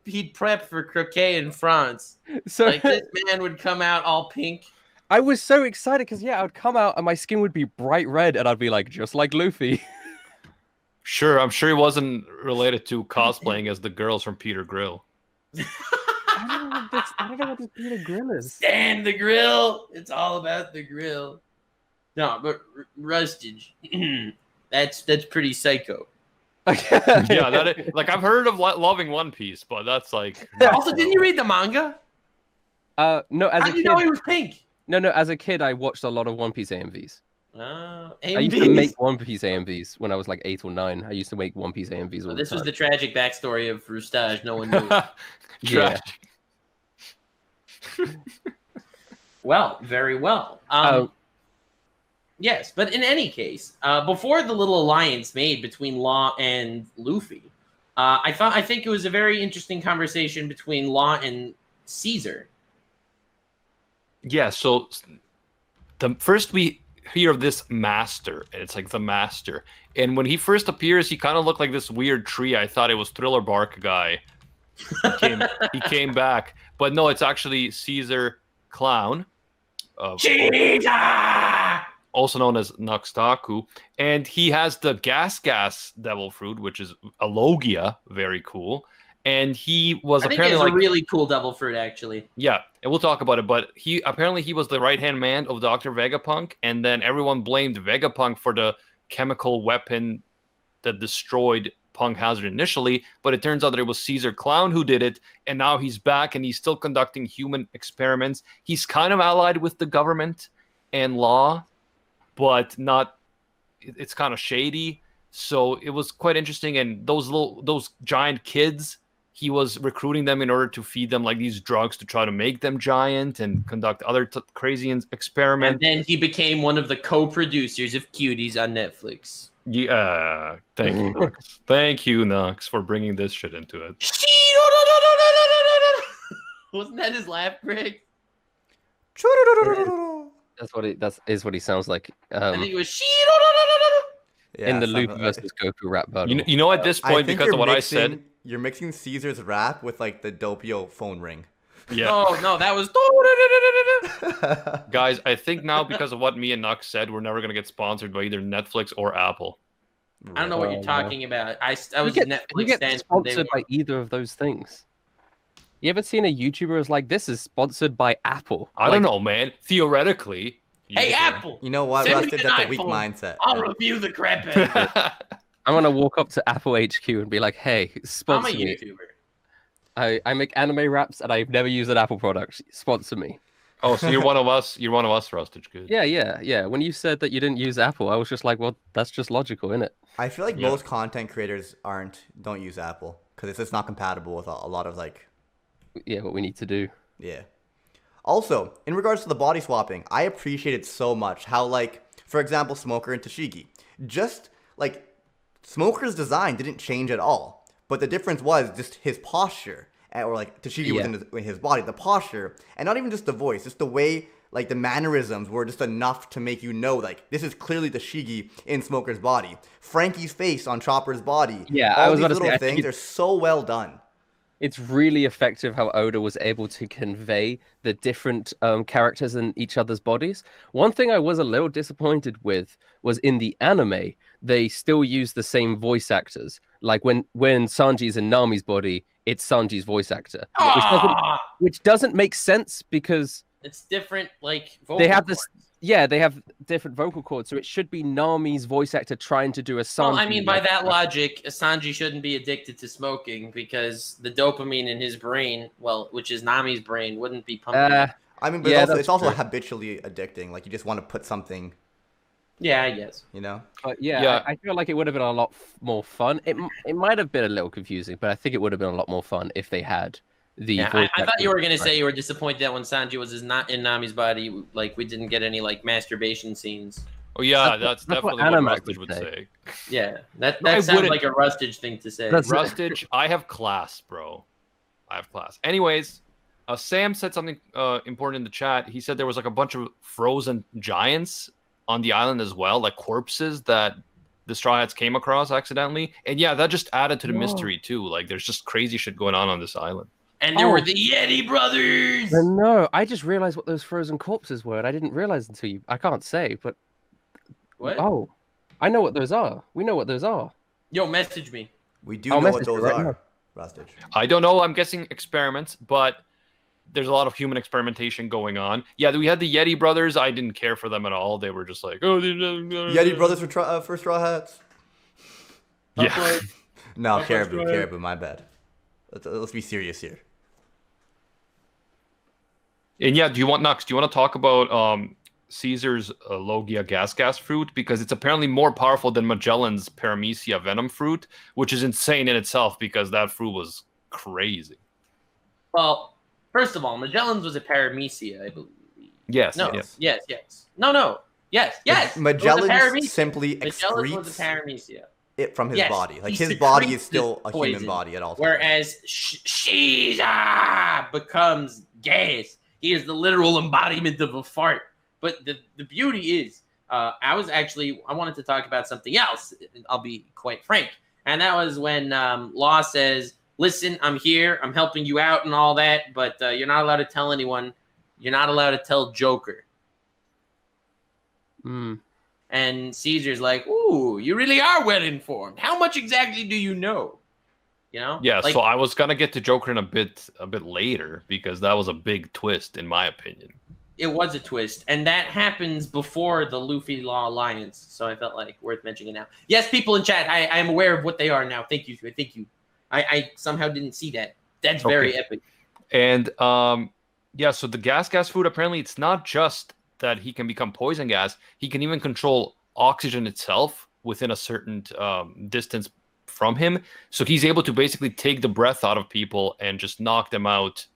he'd prep for croquet in France. So Like this man would come out all pink. I was so excited because I would come out and my skin would be bright red, and I'd be like, just like Luffy. Sure, I'm sure he wasn't related to cosplaying as the girls from Peter Grill. I don't know what this Peter Grill is. Stand the grill. It's all about the grill. No, but Rustage, that's pretty psycho. Yeah, like I've heard of loving One Piece, but that's like. Also, didn't you read the manga? No, as How a do you kid. know he was pink? No, as a kid, I watched a lot of One Piece AMVs. I used to AMVs. make One Piece AMVs when I was like 8 or 9. I used to make One Piece AMVs all the This time. was the tragic backstory of Rustage. No one knew. Yeah. Well, very well. Yes, but in any case, before the little alliance made between Law and Luffy, I think it was a very interesting conversation between Law and Caesar. Yeah, so first we hear of this master, and it's like the master. And when he first appears, he kind of looked like this weird tree. I thought it was Thriller Bark guy. He came back, but no, it's actually Caesar Clown, also known as Noxtaku, and he has the gas devil fruit, which is a Logia, very cool. And he was I think apparently it's a really cool devil fruit, actually. Yeah, and we'll talk about it. But he was the right-hand man of Dr. Vegapunk, and then everyone blamed Vegapunk for the chemical weapon that destroyed Punk Hazard initially. But it turns out that it was Caesar Clown who did it, and now he's back and he's still conducting human experiments. He's kind of allied with the government and Law, but not. It's kind of shady. So it was quite interesting. And those giant kids, he was recruiting them in order to feed them like these drugs to try to make them giant and conduct other crazy experiments. And then he became one of the co-producers of Cuties on Netflix. Yeah, thank you, Nux. Thank you, Nux, for bringing this shit into it. Wasn't that his laugh, Greg? That is what he sounds like. I think it was In the something Luffy like- versus Goku rap battle. You know, at this I point, think because of you're what I mixing- said. You're mixing Caesar's rap with like the Doppio phone ring. Yeah. No, that was. Guys, I think now because of what me and Nux said, we're never going to get sponsored by either Netflix or Apple. I don't know what you're no. talking about. I was you Netflix get stand from day sponsored by one. either of those things. You ever seen a YouTuber who's like, this is sponsored by Apple? I don't know, man. Theoretically. Hey, Apple! You know what? Send me Rusted, an that's a weak iPhone. mindset. I'll review the crap out of it. I'm gonna walk up to Apple HQ and be like, hey, I'm a sponsor me. YouTuber. I make anime raps and I've never used an Apple product. Sponsor me. Oh, so you're one of us. You're one of us, Rustage. Good. Yeah. When you said that you didn't use Apple, I was just like, well, that's just logical, isn't it? I feel like Yeah. most content creators don't use Apple because it's just not compatible with a lot of like. Yeah, what we need to do. Yeah. Also, in regards to the body swapping, I appreciate it so much how, like, for example, Smoker and Tashigi. Just, like, Smoker's design didn't change at all. But the difference was just his posture. Or, like, Tashigi was in his body. The posture. And not even just the voice. Just the way, like, the mannerisms were just enough to make you know, like, this is clearly Tashigi in Smoker's body. Frankie's face on Chopper's body. Yeah, all I was these about to say, little I think things are so well done. It's really effective how Oda was able to convey the different characters in each other's bodies. One thing I was a little disappointed with was in the anime, they still use the same voice actors. Like when Sanji's in Nami's body, it's Sanji's voice actor, which doesn't make sense because It's different, like, vocal they have this. cords. Yeah, they have different vocal cords, so it should be Nami's voice actor trying to do a Sanji. Well, I mean, by like that logic, Sanji shouldn't be addicted to smoking because the dopamine in his brain, well, which is Nami's brain, wouldn't be pumping. I mean, but Yeah, it's that's also true. habitually addicting. Like, you just want to put something, Yeah, I guess. you know? But yeah, Yeah. I feel like it would have been a lot more fun. It might have been a little confusing, but I think it would have been a lot more fun if they had the. Yeah, voice I thought actors you were gonna right. say you were disappointed that when Sanji was not in Nami's body, like we didn't get any like masturbation scenes. Oh, yeah, That's that's what definitely what Animax Rustage would would say. say. Yeah, that I sounds wouldn't- like a Rustage thing to say. That's- Rustage, I have class, bro. I have class. Anyways, Sam said something important in the chat. He said there was like a bunch of frozen giants on the island as well, like corpses that the Straw Hats came across accidentally. And yeah, that just added to the mystery too. Like there's just crazy shit going on this island. And there were the Yeti brothers. No, I just realized what those frozen corpses were, and I didn't realize until you. I can't say, but What? oh, I know what those are. We know what those are. Yo, message me. We do I'll know what message you those right are, now. Rastage. I don't know. I'm guessing experiments, but there's a lot of human experimentation going on. Yeah, we had the Yeti brothers. I didn't care for them at all. They were just like, oh, Yeti brothers for straw hats. Yeah. No, caribou. My bad. Let's be serious here. And yeah, do you want to talk about Caesar's Logia gas fruit? Because it's apparently more powerful than Magellan's Paramecia venom fruit, which is insane in itself because that fruit was crazy. Well, first of all, Magellan's was a Paramecia, I believe. Yes. No. Yes. Yes. No. Yes. Magellan simply Magellan was a excretes Paramecia. it from his Yes, body. Like he his body is secretes still the a human poison, body at all times. Whereas Caesar becomes gas. He is the literal embodiment of a fart. But the beauty is, I wanted to talk about something else. I'll be quite frank. And that was when Law says, listen, I'm here. I'm helping you out and all that. But you're not allowed to tell anyone. You're not allowed to tell Joker. And Caesar's like, ooh, you really are well informed. How much exactly do you know? You know? Yeah, like, so I was gonna get to Joker in a bit later because that was a big twist in my opinion. It was a twist, and that happens before the Luffy Law Alliance. So I felt like worth mentioning it now. Yes, people in chat, I am aware of what they are now. Thank you. I somehow didn't see that. That's very epic. And yeah, so the gas food, apparently it's not just that he can become poison gas. He can even control oxygen itself within a certain distance from him. So he's able to basically take the breath out of people and just knock them out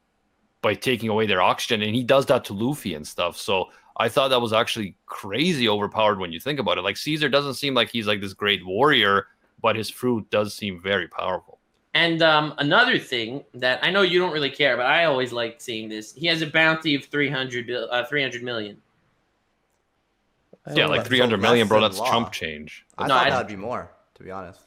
by taking away their oxygen. And he does that to Luffy and stuff. So I thought that was actually crazy overpowered when you think about it. Like Caesar doesn't seem like he's like this great warrior, but his fruit does seem very powerful. And another thing that I know you don't really care, but I always liked seeing this. He has a bounty of 300 million. Yeah, like 300 million, bro. That's chump change. I thought that'd be more, to be honest.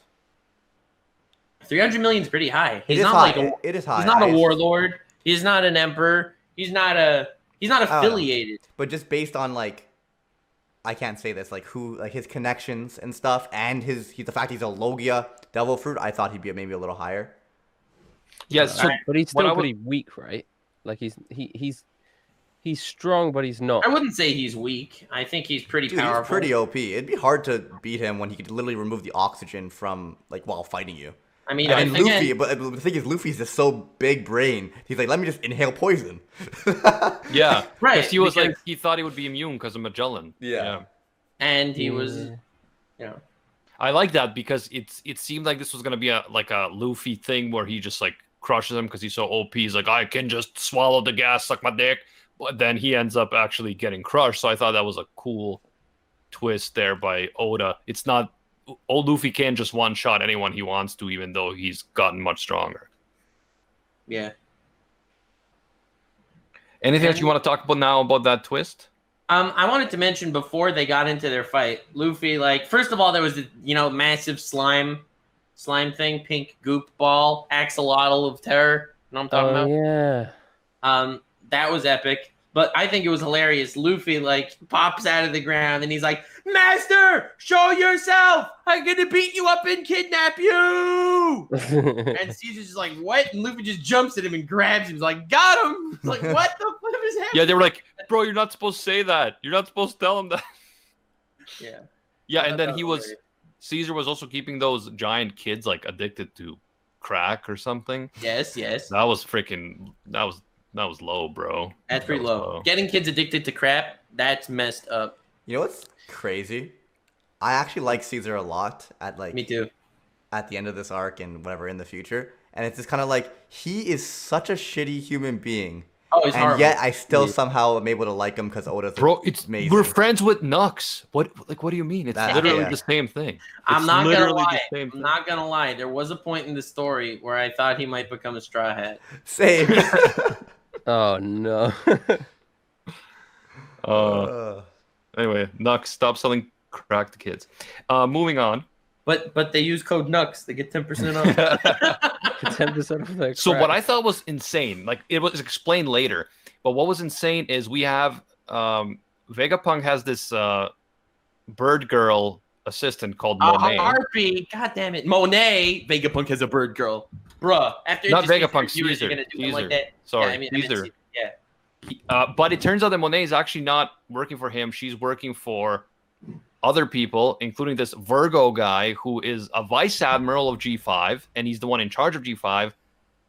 300 million is pretty high. It is high. It is high. He's not a warlord. He's not an emperor. He's not affiliated. But just based on like, I can't say this, like his connections and stuff, and the fact he's a Logia devil fruit, I thought he'd be maybe a little higher. Yes, but he's still pretty weak, right? Like he's strong, but he's not. I wouldn't say he's weak. I think he's pretty powerful. He's pretty OP. It'd be hard to beat him when he could literally remove the oxygen from while fighting you. I mean, and Luffy, but the thing is, Luffy's just so big brain. He's like, let me just inhale poison. Yeah, right. He was like, he thought he would be immune because of Magellan. Yeah. And he was, I like that because it seemed like this was gonna be a Luffy thing where he just like crushes him because he's so OP. He's like, I can just swallow the gas, suck my dick. But then he ends up actually getting crushed. So I thought that was a cool twist there by Oda. It's not. Old Luffy can just one-shot anyone he wants to, even though he's gotten much stronger. Yeah. Anything else you want to talk about now about that twist? I wanted to mention before they got into their fight, Luffy, first of all, there was the, massive slime thing, pink goop ball, axolotl of terror. You know what I'm talking about? Yeah. That was epic. But I think it was hilarious. Luffy pops out of the ground and he's like, Master, show yourself. I'm going to beat you up and kidnap you. And Caesar's just like, what? And Luffy just jumps at him and grabs him. He's like, got him. He's like, what the fuck is happening? Yeah, they were like, bro, you're not supposed to say that. You're not supposed to tell him that. Yeah. Yeah, and then Caesar was also keeping those giant kids addicted to crack or something. Yes. That was that was low, bro. That's pretty low. Getting kids addicted to crap, that's messed up. You know what's crazy? I actually like Caesar a lot Me too. At the end of this arc and whatever in the future. And it's just kind of he is such a shitty human being. Oh, he's horrible. Yet I still somehow am able to like him because Oda's amazing. We're friends with Nux. What do you mean? It's literally the same thing. I'm not gonna lie. There was a point in the story where I thought he might become a Straw Hat. Same. Oh no. Anyway, Nux, stop selling crack to kids. Moving on. But they use code NUX. They get 10% off. 10% of their So what I crack. thought was insane, like it was explained later, but what was insane is we have Vegapunk has this bird girl assistant called Monet. Harpy, god damn it, Monet. Vegapunk has a bird girl, bruh. After Not introducing Vegapunk, viewers, you're Caesar. gonna do them like Caesar. that. Sorry, yeah, I mean, Caesar. yeah. But it turns out that Monet is actually not working for him. She's working for other people, including this Virgo guy who is a vice admiral of G5, and he's the one in charge of G5.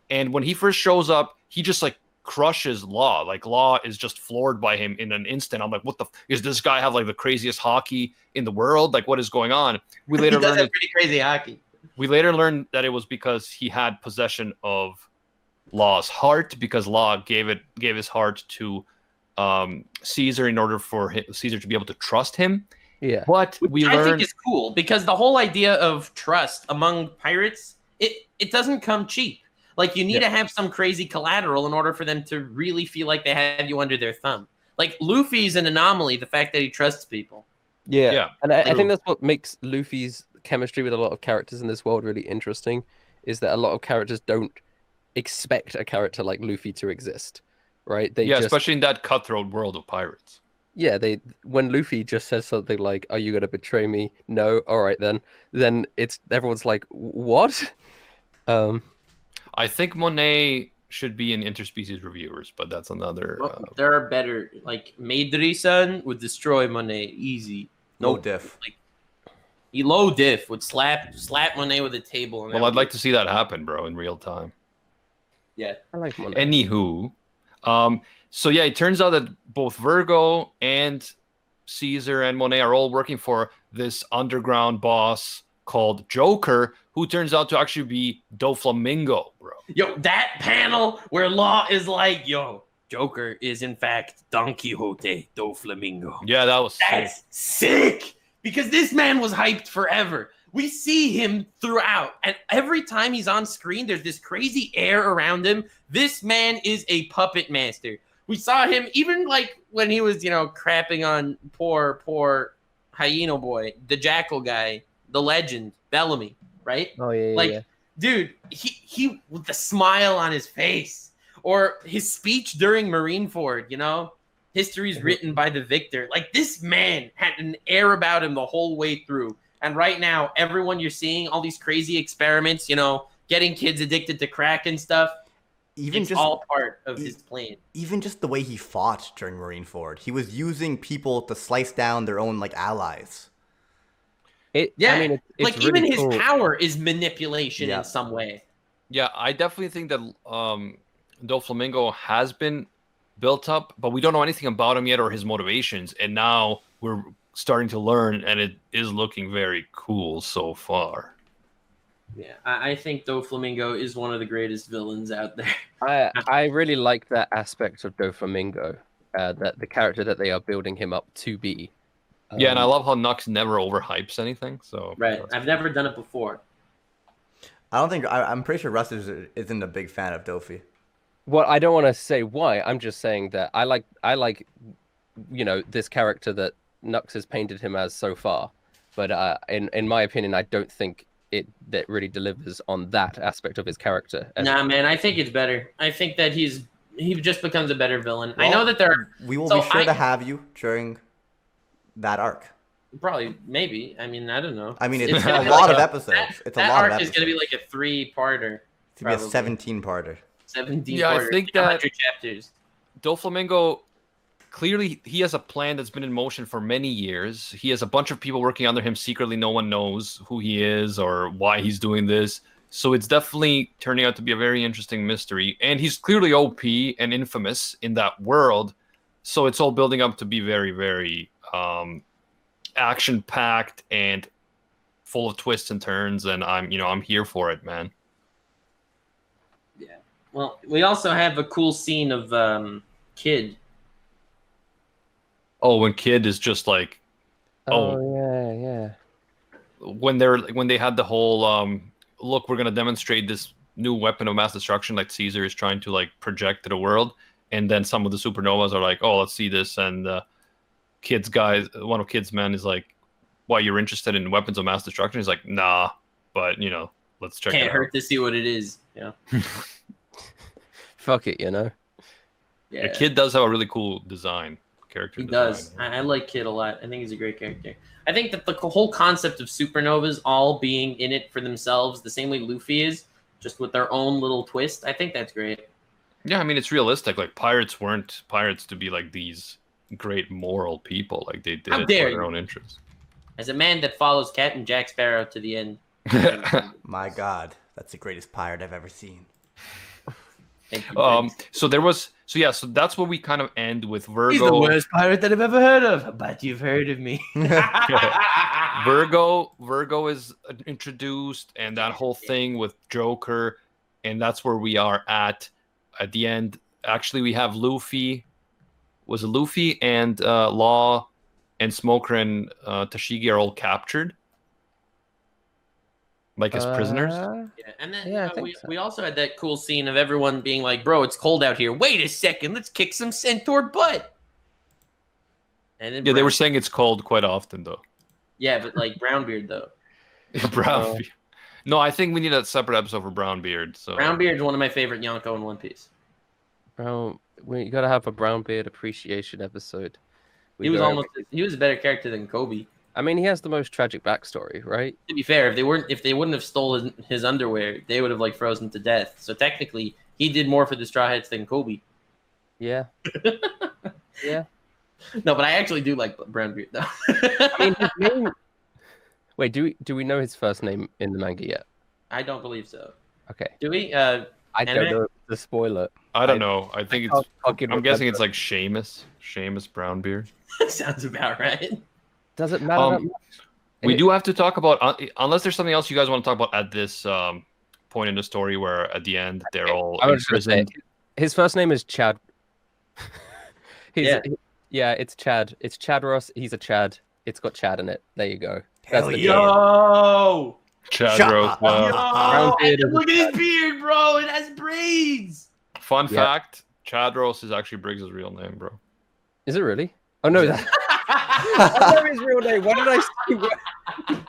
And when he first shows up, he just like crushes Law. Like Law is just floored by him in an instant. I'm like, what the is this guy have like the craziest hockey in the world? Like, what is going on? We later He does learned have pretty crazy hockey. we later learned that it was because he had possession of Law's heart, because Law gave his heart to Caesar in order for Caesar to be able to trust him. Yeah. But Which we I learned think is cool because the whole idea of trust among pirates, it doesn't come cheap. Like you need to have some crazy collateral in order for them to really feel like they have you under their thumb. Like Luffy's an anomaly, the fact that he trusts people. Yeah. And I true. think that's what makes Luffy's chemistry with a lot of characters in this world really interesting, is that a lot of characters don't expect a character like Luffy to exist, right? They just, especially in that cutthroat world of pirates. yeah, when Luffy just says something like, "Are you gonna betray me?" No, all right then it's everyone's like, "What?" I think Monet should be in interspecies reviewers, but that's another. There are better. Like Maidri-san would destroy Monet easy. No diff. Like low diff would slap Monet with a table. And Well, I'd like to see that happen, bro, in real time. Yeah. I like Monet. Anywho, so yeah, it turns out that both Virgo and Caesar and Monet are all working for this underground boss called Joker, who turns out to actually be Doflamingo, bro. Yo, that panel where Law is like, yo, Joker is in fact Don Quixote Doflamingo. Yeah, that was sick. That's sick! Because this man was hyped forever. We see him throughout, and every time he's on screen, there's this crazy air around him. This man is a puppet master. We saw him even like when he was, crapping on poor Hyena Boy, the Jackal guy, the legend, Bellamy, right? Oh yeah, Like, yeah. dude, he with the smile on his face, or his speech during Marineford, history's written by the victor. Like, this man had an air about him the whole way through. And right now, everyone you're seeing, all these crazy experiments, getting kids addicted to crack and stuff, it's all part of his plan. Even just the way he fought during Marineford, he was using people to slice down their own allies. It's like really even cool. his power is manipulation Yeah. in some way. Yeah, I definitely think that Doflamingo has been built up, but we don't know anything about him yet or his motivations. And now we're starting to learn, and it is looking very cool so far. Yeah, I think Doflamingo is one of the greatest villains out there. I really like that aspect of Doflamingo, that the character that they are building him up to be. Yeah, and I love how Nux never overhypes anything. So Right. that's I've cool. never done it before. I'm pretty sure Russ isn't a big fan of Dofi. Well, I don't want to say why. I'm just saying that I like this character that Nux has painted him as so far. But in my opinion, I don't think that really delivers on that aspect of his character. Nah, man, I think it's better. I think that he just becomes a better villain. I know that there are We will So be sure I- to have you during that arc. maybe. I mean, I don't know. I mean, it's gonna a be lot like of episodes. It's a that lot of arc episodes. is going to be like a 3-parter. to be a probably. 17-parter. 17 Yeah, I parter, think that- 100 chapters. Doflamingo, clearly he has a plan that's been in motion for many years. He has a bunch of people working under him secretly. No one knows who he is or why he's doing this. So it's definitely turning out to be a very interesting mystery. And he's clearly OP and infamous in that world. So it's all building up to be very, very action-packed and full of twists and turns. And I'm here for it, man. Yeah. Well, we also have a cool scene of Kid. Oh, when Kid is just like, yeah. when they had the whole look, we're gonna demonstrate this new weapon of mass destruction, like Caesar is trying to project to the world, and then some of the supernovas are like, oh, let's see this, and one of Kid's men is like, why, you're interested in weapons of mass destruction? He's like, nah, but let's check Can't it hurt out. to see what it is. Yeah. Fuck it, you know. Yeah. The kid does have a really cool design. Character He design. does. I like Kid a lot. I think he's a great character. I think that the whole concept of supernovas all being in it for themselves, the same way Luffy is, just with their own little twist, I think that's great. Yeah, I mean it's realistic. Like pirates weren't pirates to be like these great moral people. Like they did How it for dare their you. own interests. As a man that follows Captain Jack Sparrow to the end. My God, that's the greatest pirate I've ever seen. Thank you, Prince. So that's where we kind of end with Virgo. He's the worst pirate that I've ever heard of, but you've heard of me. Virgo is introduced, and that whole thing with Joker, and that's where we are at the end. Actually, we have Luffy. Was it Luffy and Law and Smoker and Tashigi are all captured, like as prisoners? Yeah, and then Yeah, I think so. we also had that cool scene of everyone being like, "Bro, it's cold out here. Wait a second, let's kick some centaur butt." And then Yeah, they were Brown- saying it's cold quite often though. yeah, but like Brownbeard though. Brownbeard. No, I think we need a separate episode for Brownbeard. So Brownbeard's one of my favorite Yonko in One Piece. You gotta have a Brownbeard appreciation episode. He was a better character than Kobe. I mean, he has the most tragic backstory, right? To be fair, if they wouldn't have stole his underwear, they would have like frozen to death. So technically, he did more for the Straw Hats than Kobe. Yeah. Yeah. No, but I actually do like Brownbeard though. I mean, his name... Wait, do we know his first name in the manga yet? I don't believe so. Okay. Do we? I don't Anime? know the spoiler. I don't know. I think it's. Fucking I'm guessing remember. it's like Seamus Brownbeard. Sounds about right. Does it matter that much? We do have to talk about unless there's something else you guys want to talk about at this point in the story where at the end they're all I was just gonna say, imprisoned. his first name is Chad. Yeah. Yeah, it's Chad. It's Chad Ross. He's a Chad. It's got Chad in it. There you go. Hell the yeah. Yo! Chad Shut Rose. up. Yo! Brownbeard is Look at his beard, bro! It has braids! Fun Yeah. fact: Chadros is actually Briggs' real name, bro. Is it really? Oh no, that... I know his real name. Why did I?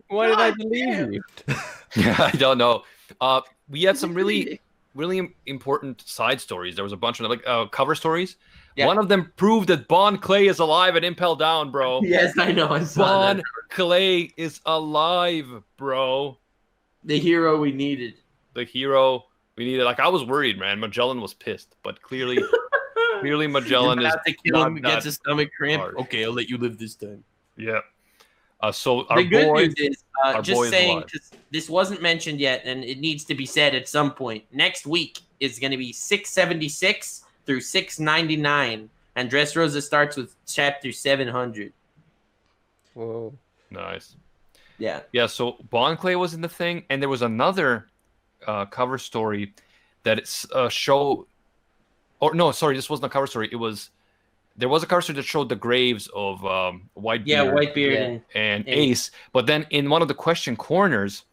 Why did I believe you? I don't know. We had some really important side stories. There was a bunch of like cover stories. Yeah. One of them proved that Bon Clay is alive at Impel Down, bro. Yes, I know. I saw Bon that. Clay is alive, bro. The hero we needed. The hero we needed. Like I was worried, man. Magellan was pissed, but clearly Magellan is About to kill him, not gets that a stomach cramp. hard. Okay, I'll let you live this time. Yeah. So our The good boy, news is, our boy just is saying, alive. 'cause this wasn't mentioned yet, and it needs to be said at some point. Next week is going to be 676 through 699, and Dressrosa starts with chapter 700. Whoa. nice. Yeah. Yeah, so Bon Clay was in the thing, and there was another cover story that it's show. Or no, sorry, this wasn't a cover story. There was a cover story that showed the graves of Whitebeard Yeah, Whitebeard Yeah. and and Ace. Ace. But then in one of the question corners,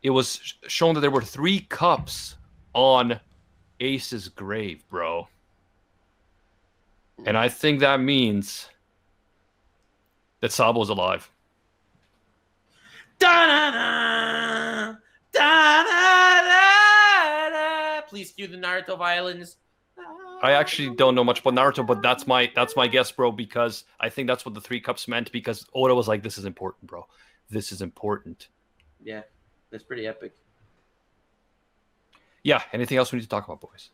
it was shown that there were 3 cups on Ace's grave, bro. And I think that means that Sabo's alive. Da-da-da, da-da-da-da. Please cue the Naruto violins. I actually don't know much about Naruto, but that's my guess, bro, because I think that's what the 3 cups meant, because Oda was like, this is important, bro. This is important. Yeah, that's pretty epic. Yeah, anything else we need to talk about, boys?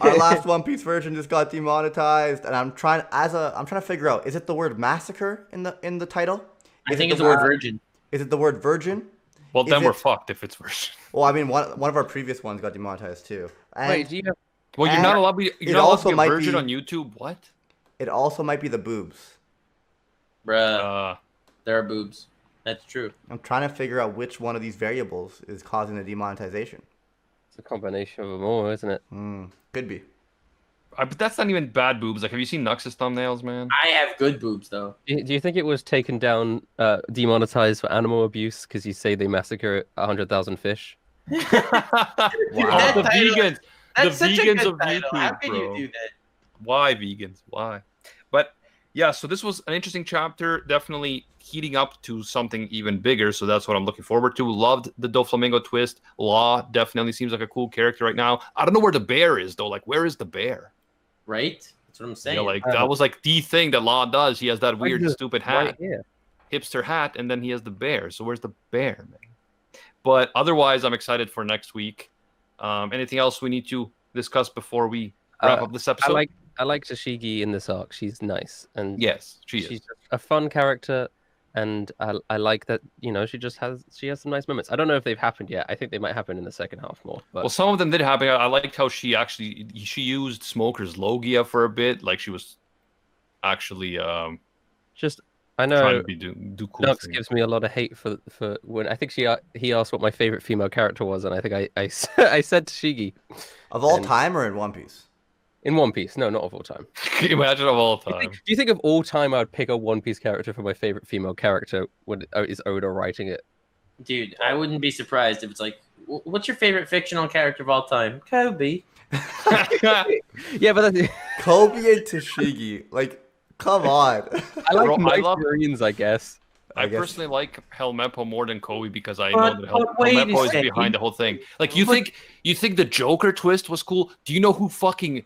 Our last One Piece version just got demonetized, and I'm trying to figure out, is it the word massacre in the title? I Is think it it's the word virgin. Is it the word virgin? Well, Is then we're it- fucked if it's version. Well, I mean, one of our previous ones got demonetized too. And Wait, do you have... Well, you're And not allowed to be. it You're not allowed also to be a might virgin be- on YouTube. What? it also might be the boobs. Bruh, there are boobs. That's true. I'm trying to figure out which one of these variables is causing the demonetization. It's a combination of them all, isn't it? Could be. But that's not even bad boobs. Like, have you seen Nux's thumbnails, man? I have good boobs though. Do you think it was taken down, demonetized for animal abuse because you say they massacre 100,000 fish? Wow. That The title- vegans. That's The such a vegans good of title. How YouTube, can bro. you do that? Why vegans? Why? But yeah, so this was an interesting chapter, definitely heating up to something even bigger. So that's what I'm looking forward to. Loved the Doflamingo twist. Law definitely seems like a cool character right now. I don't know where the bear is though. Like, where is the bear? Right? That's what I'm saying. Yeah, like that was like the thing that Law does. He has that weird, just stupid hat, Right here. hipster hat, and then he has the bear. So where's the bear, man? But otherwise, I'm excited for next week. Anything else we need to discuss before we wrap up this episode? I like Tashigi in this arc. She's nice, and Yes, she's she's a fun character, and I like that. You know, she has some nice moments. I don't know if they've happened yet. I think they might happen in the second half more. But Well, some of them did happen. I liked how she used Smoker's Logia for a bit. Like she was actually just I trying know to do cool Nux things. gives me a lot of hate for when I think he asked what my favorite female character was, and I think I said Tashigi Of all And- time or in One Piece? in One Piece. No, not of all time. Can you imagine of all Do time? you think of all time I'd pick a One Piece character for my favorite female character when is Oda writing it? Dude, I wouldn't be surprised if it's like, what's your favorite fictional character of all time? Kobe. Yeah, but that's, Kobe and Tashigi. Like, come on. I like Bro, I my love- Marines, I guess. I guess- personally like Helmeppo more than Kobe because I But- know that but wait a Helmeppo is second. behind the whole thing. Like you think the Joker twist was cool? Do you know who fucking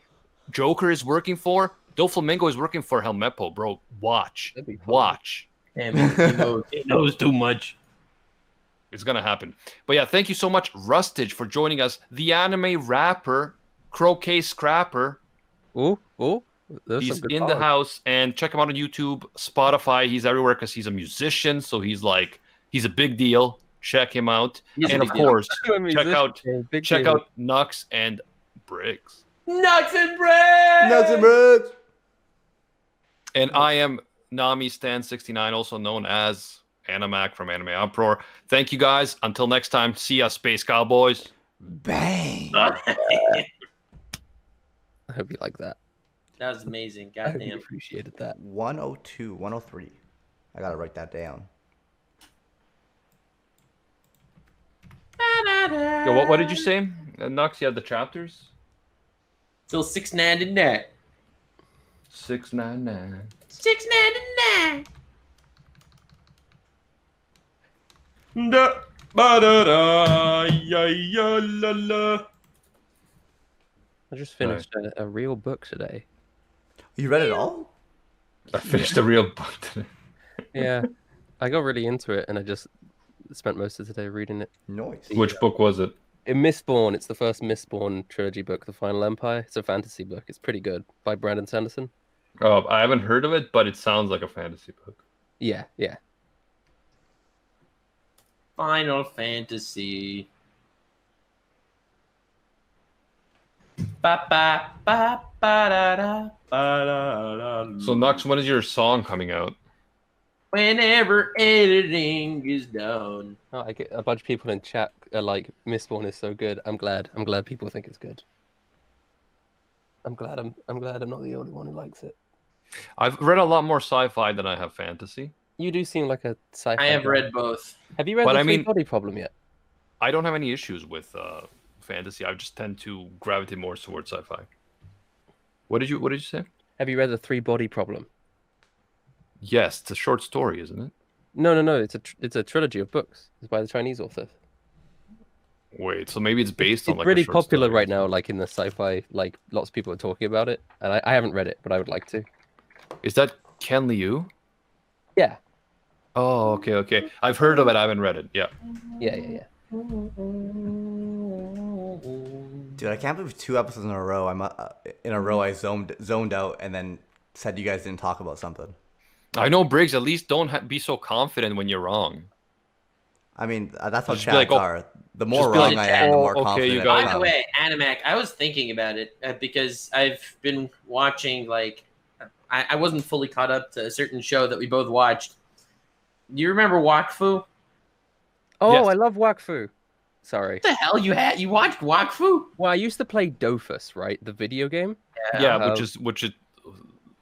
Joker is working for? Doflamingo is working for Helmeppo, bro. Watch. That'd be fun. Watch. Damn, he knows too much. It's gonna happen. But yeah, thank you so much, Rustage, for joining us. The anime rapper, Croquet Scrapper. Ooh, there's He's some good in the bars. house, and check him out on YouTube, Spotify. He's everywhere because he's a musician, so he's a big deal. Check him out. He's a And of big deal. course, I'm a musician, big check deal. out Nux and Briggs. Nuts and bread! Nuts and breads. And I am Nami Stan 69, also known as Animac from Anime Uproar. Thank you guys. Until next time, see ya, Space Cowboys. Bang. I hope you like that. That was amazing. I hope you Goddamn. appreciated that. 102, 103. I gotta write that down. Yo, what did you say? Nux, you had the chapters? Still 699. 699. 699. Da, ba, da, da, ya, ya, la, la. I just finished a real book today. You read it all? I finished the real book today. Yeah, I got really into it, and I just spent most of the day reading it. Noise. Which book was it? In Mistborn, it's the first Mistborn trilogy book, The Final Empire. It's a fantasy book. It's pretty good by Brandon Sanderson. Oh, I haven't heard of it, but it sounds like a fantasy book. Yeah. Final Fantasy. Ba ba ba ba da da ba da da. So, Nux, when is your song coming out? Whenever editing is done. Oh, I get a bunch of people in chat are like, Mistborn is so good. I'm glad people think it's good. I'm glad I'm not the only one who likes it. I've read a lot more sci-fi than I have fantasy. You do seem like a sci-fi. I have guy. read both. Have you read But the I mean- Three-Body Problem yet? I don't have any issues with fantasy. I just tend to gravitate more towards sci-fi. What did you say? Have you read the Three-Body Problem? Yes, it's a short story, isn't it? No. It's a trilogy of books. It's by the Chinese author. Wait, so maybe it's based on It's like really a short popular story. right now, like in the sci-fi. Like lots of people are talking about it, and I haven't read it, but I would like to. Is that Ken Liu? Yeah. Oh, okay. I've heard of it. I haven't read it. Yeah. Yeah. Dude, I can't believe 2 episodes in a row. I zoned out and then said you guys didn't talk about something. I know, Briggs. At least don't be so confident when you're wrong. I mean, that's how Just be chats like, oh, are. The more just be wrong like, I am, the oh, more okay, confident you I got By it. the am. way, Animac, I was thinking about it because I've been watching, like, I wasn't fully caught up to a certain show that we both watched. Do you remember Wakfu? Oh, Yes. I love Wakfu. Sorry. What the hell you watched Wakfu? Well, I used to play Dofus, right? The video game. Yeah, um, which it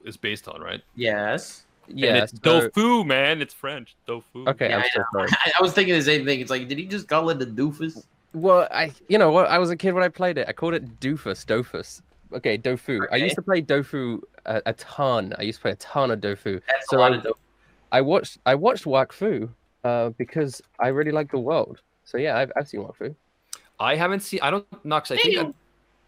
is based on, right? Yes. Yeah. And it's so- tofu, man. It's French. Tofu. Okay, Yeah, I'm I so sorry. I was thinking the same thing. It's like, did he just call it a doofus? Well, you know what? I was a kid when I played it. I called it Dofus. Okay, Dofu. I used to play Dofu a ton. I used to play a ton of Dofu. That's So a lot of dope. I watched Wakfu because I really like the world. So yeah, I've seen Wakfu. I haven't seen. I don't know. 'Cause I think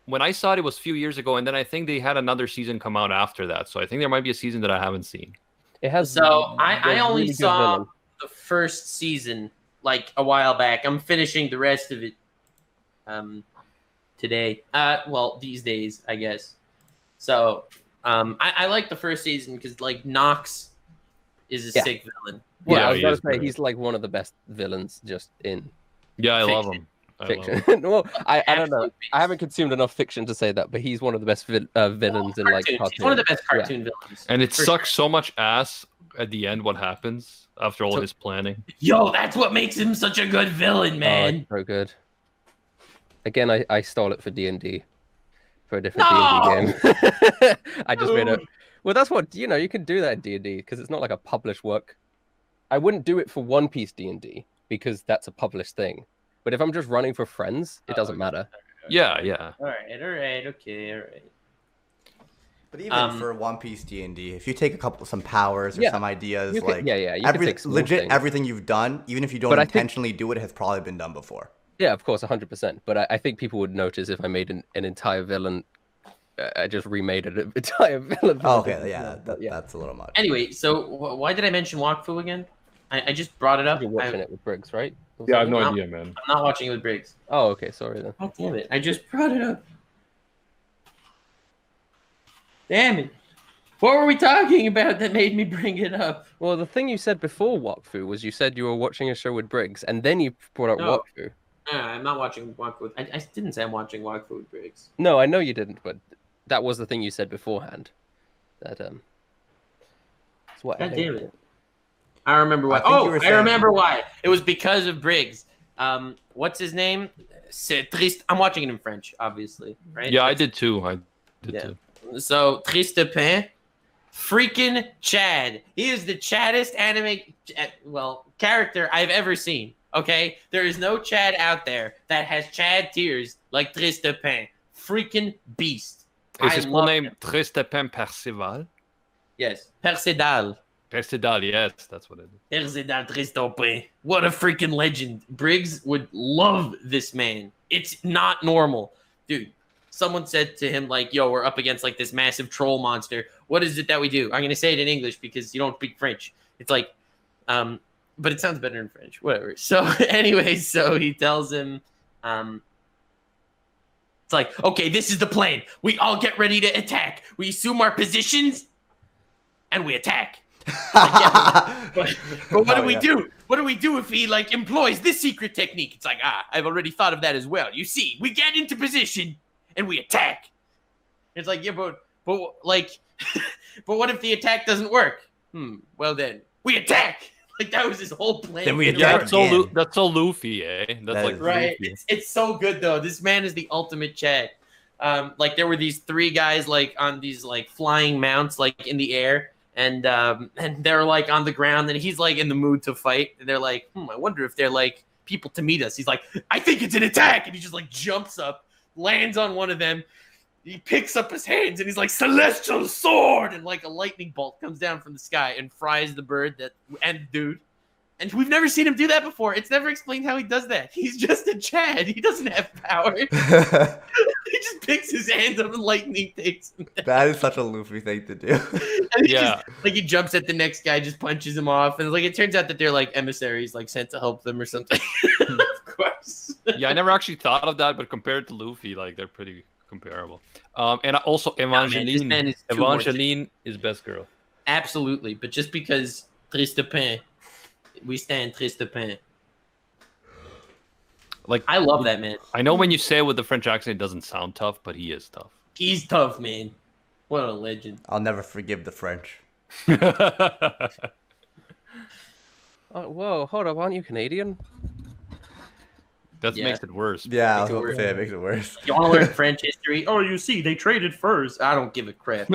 when I saw it, it was a few years ago, and then I think they had another season come out after that. So I think there might be a season that I haven't seen. It has. So I there's only really good saw villains. the first season like a while back. I'm finishing the rest of it today. Well, these days, I guess. So I like the first season because like Nox is a sick villain. Well, Yeah, I was he going is to say great. he's like one of the best villains just in Yeah, I love Fiction. him. I love him. fiction. Well, I don't know. Absolute beast. I haven't consumed enough fiction to say that, but he's one of the best villains in like Cartoons. He's one of the best Yeah. cartoon villains. And it For sucks so much ass at the end. What happens after all So- his planning? Yo, that's what makes him such a good villain, man. Oh, it's so good. Again, I stole it for D&D, for a different No! D&D game. I just made it. Dude. Well, that's what you can do that in D&D because it's not like a published work. I wouldn't do it for One Piece D&D because that's a published thing. But if I'm just running for friends, it doesn't matter. Yeah, yeah. All right, okay. But even for One Piece D&D, if you take some powers or Yeah. some ideas, You could- like you could take small things. everything you've done, even if you don't But I think- intentionally do it, has probably been done before. Yeah, of course, 100%. But I think people would notice if I made an entire villain. I just remade an entire villain. Oh, okay, yeah, Yeah. that's a little much. Anyway, so why did I mention Wakfu again? I just brought it up. You're watching it with Briggs, right? Yeah, I have no No. idea, man. I'm not watching it with Briggs. Oh, okay. Sorry then. God damn it! I just brought it up. Damn it! What were we talking about that made me bring it up? Well, the thing you said before Wakfu was you said you were watching a show with Briggs, and then you brought up No. Wakfu. I'm not watching Wakfu. I didn't say I'm watching Wakfu with Briggs. No, I know you didn't, but that was the thing you said beforehand. That That's what. God damn it! I remember why. I think you Oh, were I saying- remember why. It was because of Briggs. What's his name? C'est triste. I'm watching it in French, obviously, right? Yeah, I did too. I did Yeah. too. So Triste Pain, freaking Chad. He is the chaddest anime character I've ever seen. Okay, there is no Chad out there that has Chad tears like Triste Pain. Freaking beast. Is his full love name him. Tristepin Percival? Yes, Percedal. Percival, yes, that's what it is. Percedal Triste Pain. What a freaking legend. Briggs would love this man. It's not normal, dude. Someone said to him, like, yo, we're up against like this massive troll monster. What is it that we do? I'm going to say it in English because you don't speak French. It's like, but it sounds better in French. Whatever. So anyway, so he tells him, it's like, okay, this is the plan. We all get ready to attack. We assume our positions and we attack. But what do we do? What do we do if he like employs this secret technique? It's like, I've already thought of that as well. You see, we get into position and we attack. It's like, yeah, but like, but what if the attack doesn't work? Well then, we attack. Like that was his whole plan. Then we Yeah, attack. that's so Luffy, eh? That's That like is- Right. Luffy. It's so good though. This man is the ultimate Chad. Like there were these three guys like on these like flying mounts like in the air, and they're like on the ground, and he's like in the mood to fight, and they're like, I wonder if they're like people to meet us. He's like, I think it's an attack, and he just like jumps up, lands on one of them. He picks up his hands and he's like, celestial sword, and like a lightning bolt comes down from the sky and fries the bird and dude. And we've never seen him do that before. It's never explained how he does that. He's just a Chad. He doesn't have power. He just picks his hands up and lightning takes him down. That is such a Luffy thing to do. And he Yeah. just, like he jumps at the next guy, just punches him off, and like it turns out that they're like emissaries, like sent to help them or something. Of course. Yeah, I never actually thought of that, but compared to Luffy, like they're pretty comparable. And also this Evangeline. man is too much. Evangeline is best girl. Absolutely, but just because Triste Pain, we stand Triste Pain. Like I love that man. I know when you say it with the French accent, it doesn't sound tough, but he is tough. He's tough, man. What a legend. I'll never forgive the French. Oh, whoa, hold up! Aren't you Canadian? That Yeah. makes it worse. Yeah, I was Makes it about to say it makes it worse. You want to learn French history? Oh, you see, they traded furs. I don't give a crap.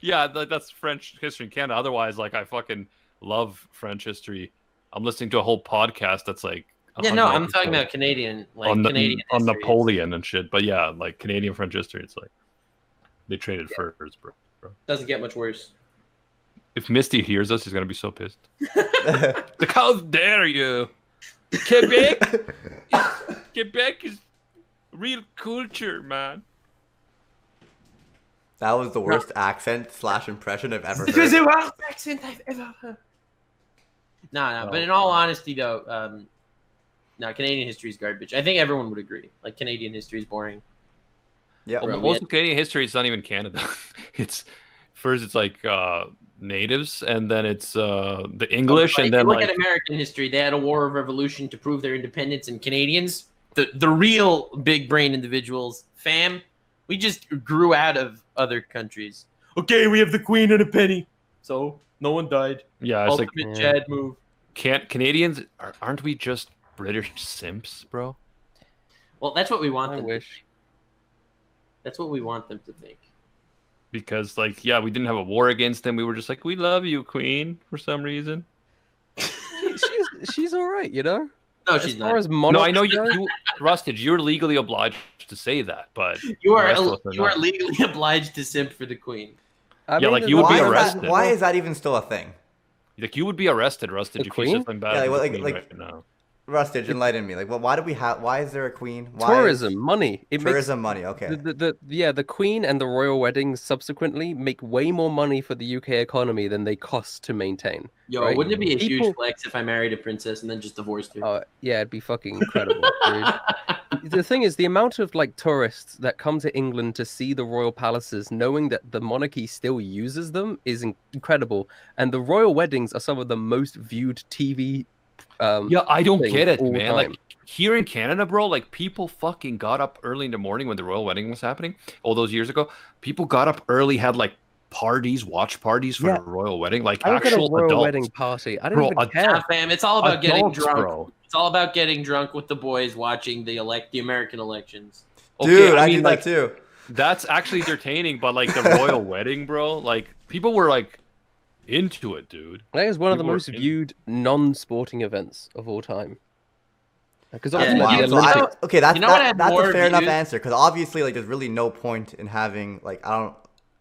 Yeah, that's French history in Canada. Otherwise, like I fucking love French history. I'm listening to a whole podcast that's like Yeah, no, I'm 100 talking episodes about Canadian, like on Canadian on history. Napoleon and shit. But yeah, like Canadian French history, it's like they traded furs, bro. Doesn't get much worse. If Misty hears us, he's gonna be so pissed. Like, how dare you? Quebec is real culture, man. That was the worst accent / impression I've ever Because heard. the worst accent I've ever heard. No, but in all honesty, though, no, Canadian history is garbage. I think everyone would agree. Like, Canadian history is boring. Yeah. Well, Bro, most of Canadian history, it's not even Canada. It's first, it's like natives, and then it's the English, and if then you look like at American history, they had a war of revolution to prove their independence, and Canadians, the real big brain individuals, fam, we just grew out of other countries. Okay, we have the Queen and a penny, so no one died. yeah, it's like Ultimate Chad move. Canadians aren't we just British simps, bro? Well, that's what we want I them. wish. That's what we want them to think. Because like yeah, we didn't have a war against them. We were just like, we love you, Queen, for some reason. She's all right, you know. No, As she's far not. as No, monarchs I know go, you Rusted. You're legally obliged to say that, but You the are rest of us are you are not. legally obliged to simp for the Queen. I Yeah, mean, like, you would Why be is arrested. that? Why is that even still a thing? Like you would be arrested, Rusted, The if Queen? you said something bad Yeah, about like- the Queen like- right now. Rustage, enlighten me. Like, well, why do we have? Why is there a queen? Why tourism, money. It tourism money. Okay. The Queen and the royal weddings subsequently make way more money for the UK economy than they cost to maintain. Yo, Right? wouldn't it be a People- huge flex if I married a princess and then just divorced her? Oh yeah, it'd be fucking incredible, dude. The thing is, the amount of like tourists that come to England to see the royal palaces, knowing that the monarchy still uses them, is incredible. And the royal weddings are some of the most viewed TV. Yeah, I don't thing get it, all man. time. Like here in Canada, bro, like people fucking got up early in the morning when the royal wedding was happening all those years ago. People got up early, had like parties, watch parties for Yeah. the royal wedding, like I look at a actual royal adults. wedding party. I don't Bro, even Yeah, care. fam, it's all about getting Adults, drunk. bro. It's all about getting drunk with the boys watching the American elections. Dude, I mean, do like, that too. that's actually entertaining, but like the royal wedding, bro, like people were like into it, dude. That is one of the People were most in- viewed non-sporting events of all time. Because Yeah, obviously you the know- Olympics. Okay, that's you know what had that's more a fair enough views? answer because obviously, like, there's really no point in having like I don't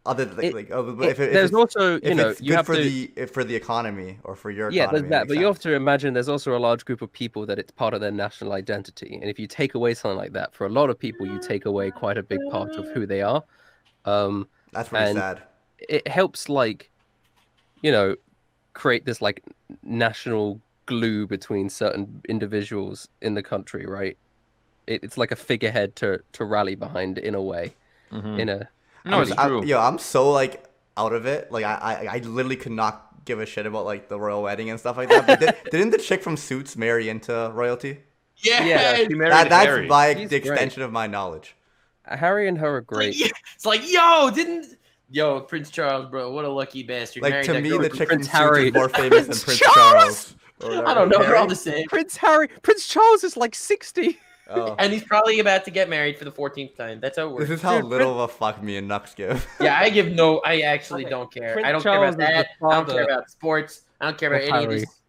other than, like if There's it's, also, if know, it's you good have for to. for the economy or for your Yeah, economy. there's that, makes but you sense. have to imagine there's also a large group of people that it's part of their national identity, and if you take away something like that, for a lot of people, you take away quite a big part of who they are. That's really and- sad. It helps, like, you know, create this like national glue between certain individuals in the country, right? It's like a figurehead to rally behind in a way. Mhm. In a No, it's true. I'm so like out of it. Like I literally could not give a shit about like the royal wedding and stuff like that. But didn't the chick from Suits marry into royalty? Yeah, She married That's Harry. by He's the great. extension of my knowledge. Harry and her are great. It's like, yo, Prince Charles, bro, what a lucky bastard. Like Married to that me, girl the from chick Prince from Suits Harry. is more famous than Prince Prince Charles. or I whatever. don't know, they're all Harry? the same. Prince Charles is like 60. Oh. And he's probably about to get married for the 14th time. That's how it works. This is how Dude, little of a fuck me and Nux give. Yeah, I actually don't care. Prince I don't care Charles about is the that. I don't care father about sports. I don't care about of any of Harry. this.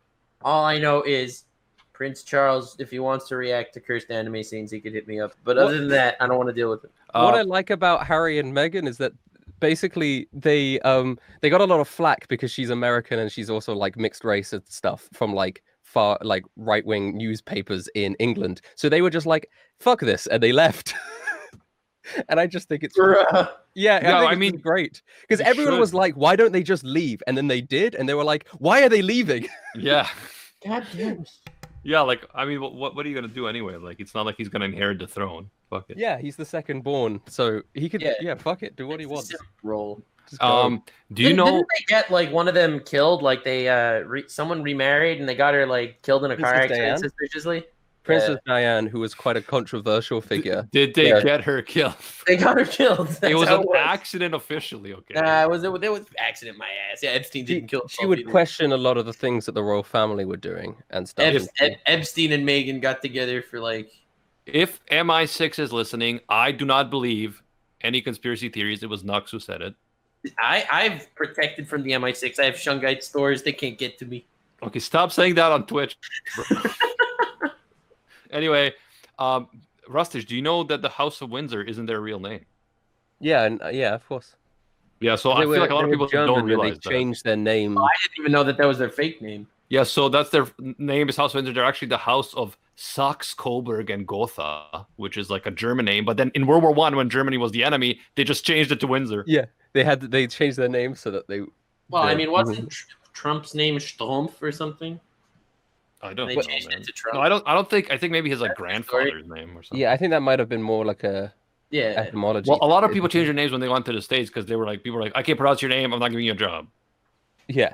All I know is Prince Charles, if he wants to react to cursed anime scenes, he could hit me up. But other than that, I don't want to deal with it. What I like about Harry and Meghan is that basically they got a lot of flack because she's American and she's also like mixed race and stuff from like far like right-wing newspapers in England. So they were just like, fuck this, and they left. And I just think it's yeah, No, I I mean mean, great. Because you everyone was should. like, why don't they just leave? And then they did, and they were like, why are they leaving? Yeah. God damn. Yeah, like I mean, what are you gonna do anyway? Like, it's not like he's gonna inherit the throne. Fuck it. Yeah, he's the second born, so he could Yeah. fuck it, do what he wants. Roll. Just go. Do you know? Didn't they get like one of them killed? Like they someone remarried and they got her like killed in a car Princess accident Diana? suspiciously. Princess Diane, who was quite a controversial figure. Did they Yeah. get her killed? They got her killed. That's It was how an was. accident officially. Okay. Nah, it was accident. My ass. Yeah, Epstein didn't kill. She would question a lot of the things that the royal family were doing and stuff. Epstein and Meghan got together for like. If MI6 is listening, I do not believe any conspiracy theories. It was Nux who said it. I've protected from the MI6. I have Shungite stores. They can't get to me. Okay, stop saying that on Twitch. bro. Anyway, Rustage, do you know that the House of Windsor isn't their real name? Yeah, and yeah, of course. Yeah, so I feel like a lot of people German, don't realize they changed their name. I didn't even know that was their fake name. Yeah, so that's their name is House of Windsor. They're actually the House of Saxe, Coburg, and Gotha, which is like a German name. But then in World War One, when Germany was the enemy, they just changed it to Windsor. Yeah, they changed their name so that they. Well, I mean, wasn't Trump's name Strumpf or something? I don't They know. changed Man. it to Trump. No, I don't think. I think maybe his like That's the grandfather's name or something. Yeah, I think that might have been more like a Yeah. etymology. Well, a lot of people changed their names when they went to the States because they were like, people were like, I can't pronounce your name. I'm not giving you a job. Yeah.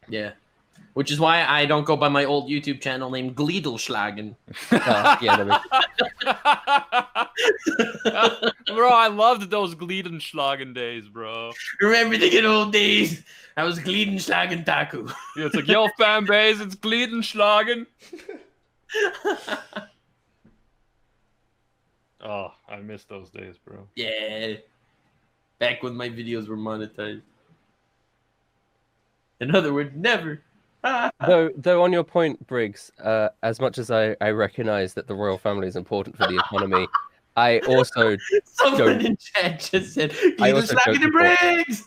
Yeah. Which is why I don't go by my old YouTube channel named Gliedelschlagen. Yeah. Bro, I loved those Gliedenschlagen days, bro. Remember the good old days? I was Gliedenschlagen Taku. Yeah, it's like, yo, fan base, it's Gliedenschlagen. Oh, I miss those days, bro. Yeah. Back when my videos were monetized. In other words, never. Though on your point, Briggs, as much as I recognize that the royal family is important for the economy, I also Someone in chat just said, Gliedenschlagen the Briggs!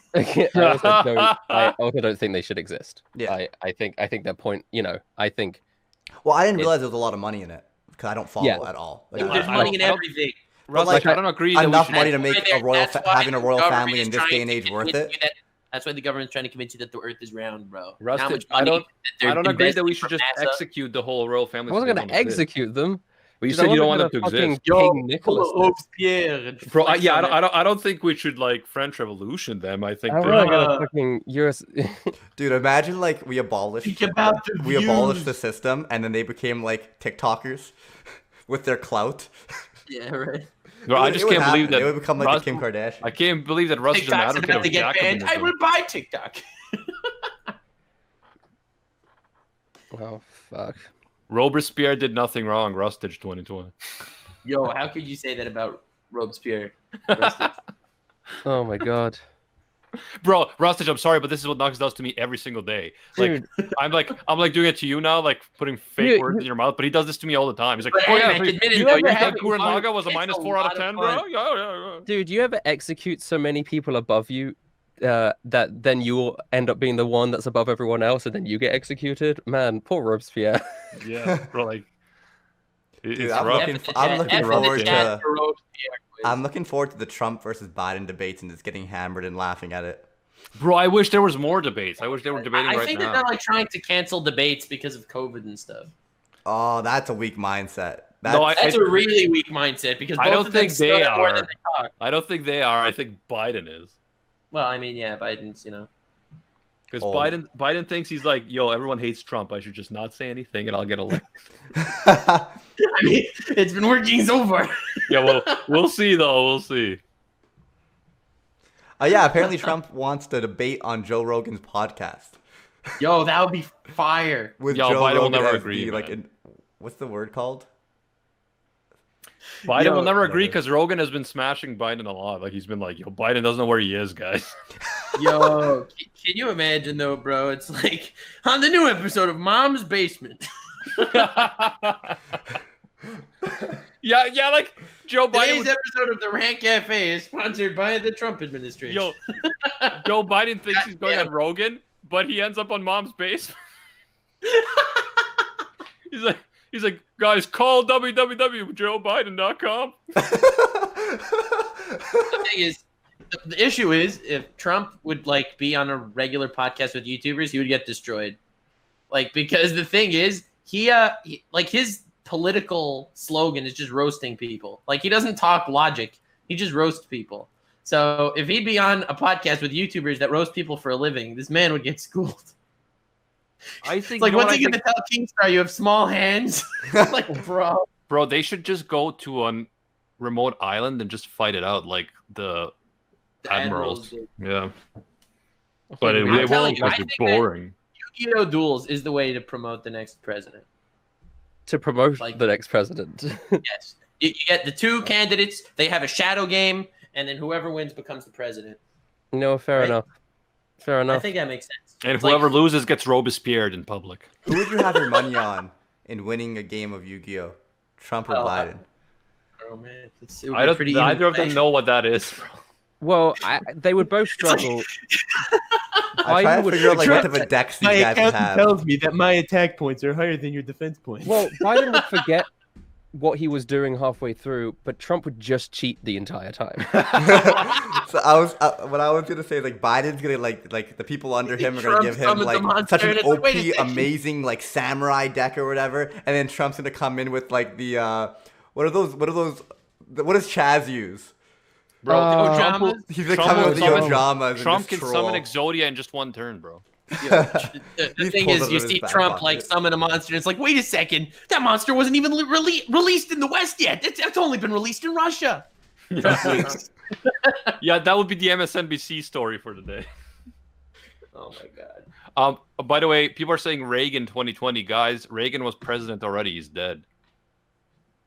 I also don't think they should exist. Yeah. I think their point, I think. Well, I didn't realize there was a lot of money in it because I don't follow at all. Like, There's money in everything. Russ, like, I don't agree that enough we should... money to make having a royal family in this day and age worth it. That's why the government's trying to convince you that the Earth is round, bro. Russ, How much I money don't agree that we should investing just from NASA? execute the whole royal family. I wasn't going to execute them. But you Dude, said I you don't wasn't want them to gonna exist. fucking King Nicholas this. Robespierre. Bro, I don't think we should like French Revolution them. I think I'm they're- really gonna fucking US. Dude, imagine like we abolished the system and then they became like TikTokers with their clout. Yeah, right. Bro, I just can't believe that they would become like the Kim Kardashian. I can't believe that Russ is an TikTok's advocate about of to get banned. I Jacobinism. will buy TikTok. Oh fuck. Robespierre did nothing wrong. Rustage 2020. Yo, how could you say that about Robespierre? Oh my god. Bro, Rustage, I'm sorry, but this is what Nux does to me every single day. Like, Dude. I'm like doing it to you now, like putting fake words in your mouth. But he does this to me all the time. He's like, But "Oh hey, yeah, man, admit it, you though, ever you're had having Kuren fun. Naga was a It's minus a 4 out of lot 10, fun. bro. Yeah. Dude, you ever execute so many people above you that then you'll end up being the one that's above everyone else and then you get executed? Man, poor Robespierre. Yeah, bro, like Dude, it's I'm rough. looking forward to the Trump versus Biden debates and just getting hammered and laughing at it. Bro, I wish there was more debates. I wish they were debating I right think now. that they're like trying to cancel debates because of COVID and stuff. Oh, that's a weak mindset. That's a really weak mindset because I both don't of them think they stutter more than are. they talk. I don't think they are. I think Biden is. Well, I mean, yeah, Biden's, Because Oh. Biden thinks he's like, yo, everyone hates Trump. I should just not say anything and I'll get elected. I mean, it's been working so far. Yeah, well, we'll see though. We'll see. Yeah, apparently Trump wants to debate on Joe Rogan's podcast. Yo, that would be fire. With Yo, Joe Biden will Rogan never as agree, man. what's the word called? Biden Yo, will never agree because Rogan has been smashing Biden a lot. Like he's been like, yo, Biden doesn't know where he is, guys. Yo, can you imagine though, bro? It's like on the new episode of Mom's Basement. yeah, like Joe Biden. Today's episode of the Rant Cafe is sponsored by the Trump administration. Yo, Joe Biden thinks he's going on Rogan, but he ends up on Mom's basement. He's like, guys, call www.joebiden.com. The thing is, the issue is, if Trump would like be on a regular podcast with YouTubers, he would get destroyed. Like, because the thing is, he like his political slogan is just roasting people. Like, he doesn't talk logic; he just roasts people. So if he'd be on a podcast with YouTubers that roast people for a living, this man would get schooled. I think It's like, you know what's what he I gonna think- tell Kingstar? You have small hands. Like, bro. Bro, they should just go to a remote island and just fight it out like the admirals. Yeah, but it I'm telling won't you, I because think it's that- boring. Yu-Gi-Oh! Duels is the way to promote the next president. To promote Like- the next president. Yes. You get the two candidates, they have a shadow game, and then whoever wins becomes the president. No, fair Right. enough. Fair I enough. think that makes sense. And It's whoever like, loses gets Robespierre in public. Who would you have your money on in winning a game of Yu-Gi-Oh? Trump or Well, Biden? Oh man, Neither of them know what that is, bro. Well, they would both struggle. I try to would figure out like what forget- type of decks these My guys would accountant have. tells me that my attack points are higher than your defense points. Well, Biden would forget what he was doing halfway through, but Trump would just cheat the entire time. So what I was gonna say is like Biden's gonna like the people under him are gonna Trump give him summoned the like monster such an and it's like, OP wait a second. amazing like samurai deck or whatever, and then Trump's gonna come in with like the what does Chaz use? Bro, Trump will- He's gonna Trump come in will with the summon- Ojamas. Trump can summon Exodia in just one turn, bro. The He's thing pulled is, it you out of see his back Trump pocket. like summon a monster, and it's like, wait a second, that monster wasn't even released in the West yet. It's only been released in Russia. Yeah, that would be the MSNBC story for today. Oh my god. By the way, people are saying Reagan 2020. Guys, Reagan was president already. He's dead.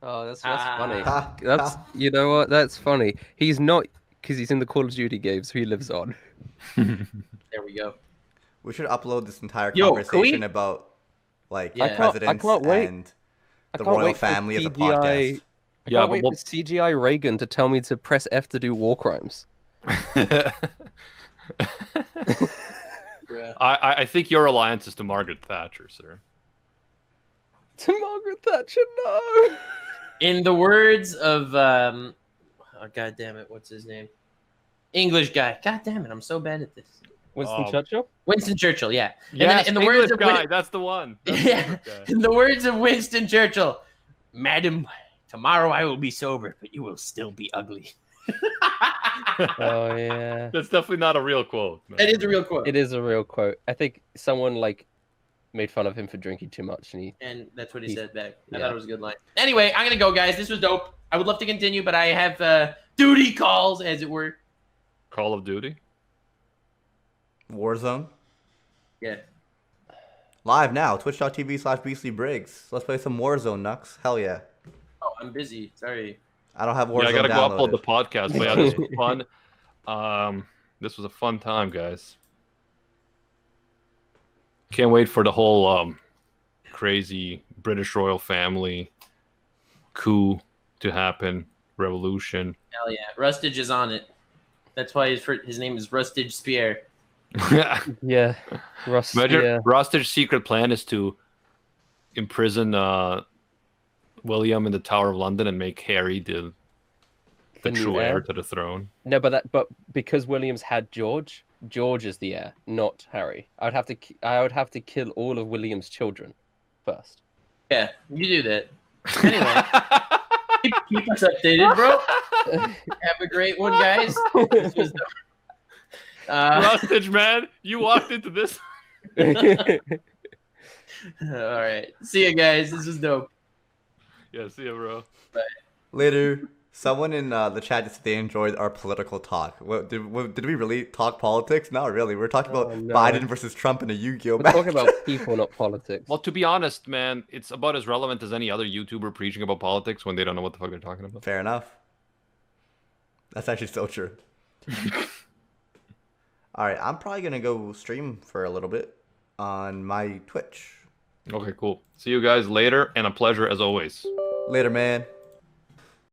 Oh, that's funny. That's you know what? That's funny. He's not because he's in the Call of Duty games, so he lives on. There we go. We should upload this entire Yo, can conversation we- about like Yeah. presidents I can't wait. and I the can't royal wait for family as a CGI podcast. I Yeah, can't but wait for CGI Reagan to tell me to press F to do war crimes. Yeah. I think your alliance is to Margaret Thatcher, sir. To Margaret Thatcher, no. In the words of oh god damn it, what's his name? English guy. God damn it, I'm so bad at this. Winston Oh. Churchill? Winston Churchill, yeah. And Yes, then in the English words of guy. That's the one. That's the Yeah. English guy. In the words of Winston Churchill, Madam, tomorrow I will be sober, but you will still be ugly. Oh yeah. That's definitely not a real quote. man. That is a real quote. It is a real quote. I think someone like made fun of him for drinking too much and he And that's what he He- said back. I yeah. thought it was a good line. Anyway, I'm gonna go, guys. This was dope. I would love to continue, but I have duty calls, as it were. Call of Duty. Warzone. Yeah. Live now, twitch.tv/Beastly Briggs. Let's play some Warzone, Nux. Hell yeah. Oh, I'm busy. Sorry. I don't have Warzone Yeah, I gotta go upload downloaded. the podcast. But yeah, this was fun. This was a fun time, guys. Can't wait for the whole crazy British royal family coup to happen. Revolution. Hell yeah. Rustage is on it. That's why his name is Rustage Spear. yeah. Russ Imagine yeah. Rostage's secret plan is to imprison William in the Tower of London and make Harry the The new true heir heir? to the throne. No, but because Williams had George is the heir, not Harry. I would have to kill all of William's children first. Yeah, you do that. Anyway, keep us updated, bro. Have a great one, guys. This was dope. Rostage, man, you walked into this. All right. See you guys. This was dope. Yeah, see you, bro. Later. Someone in the chat just said they enjoyed our political talk. Did we really talk politics? Not really. We're talking about Oh, no. Biden versus Trump in a Yu-Gi-Oh We're match. talking about people, not politics. Well, to be honest, man, it's about as relevant as any other YouTuber preaching about politics when they don't know what the fuck they're talking about. Fair enough. That's actually so true. All right, I'm probably gonna go stream for a little bit on my Twitch. Okay, cool. See you guys later, and a pleasure as always. Later, man.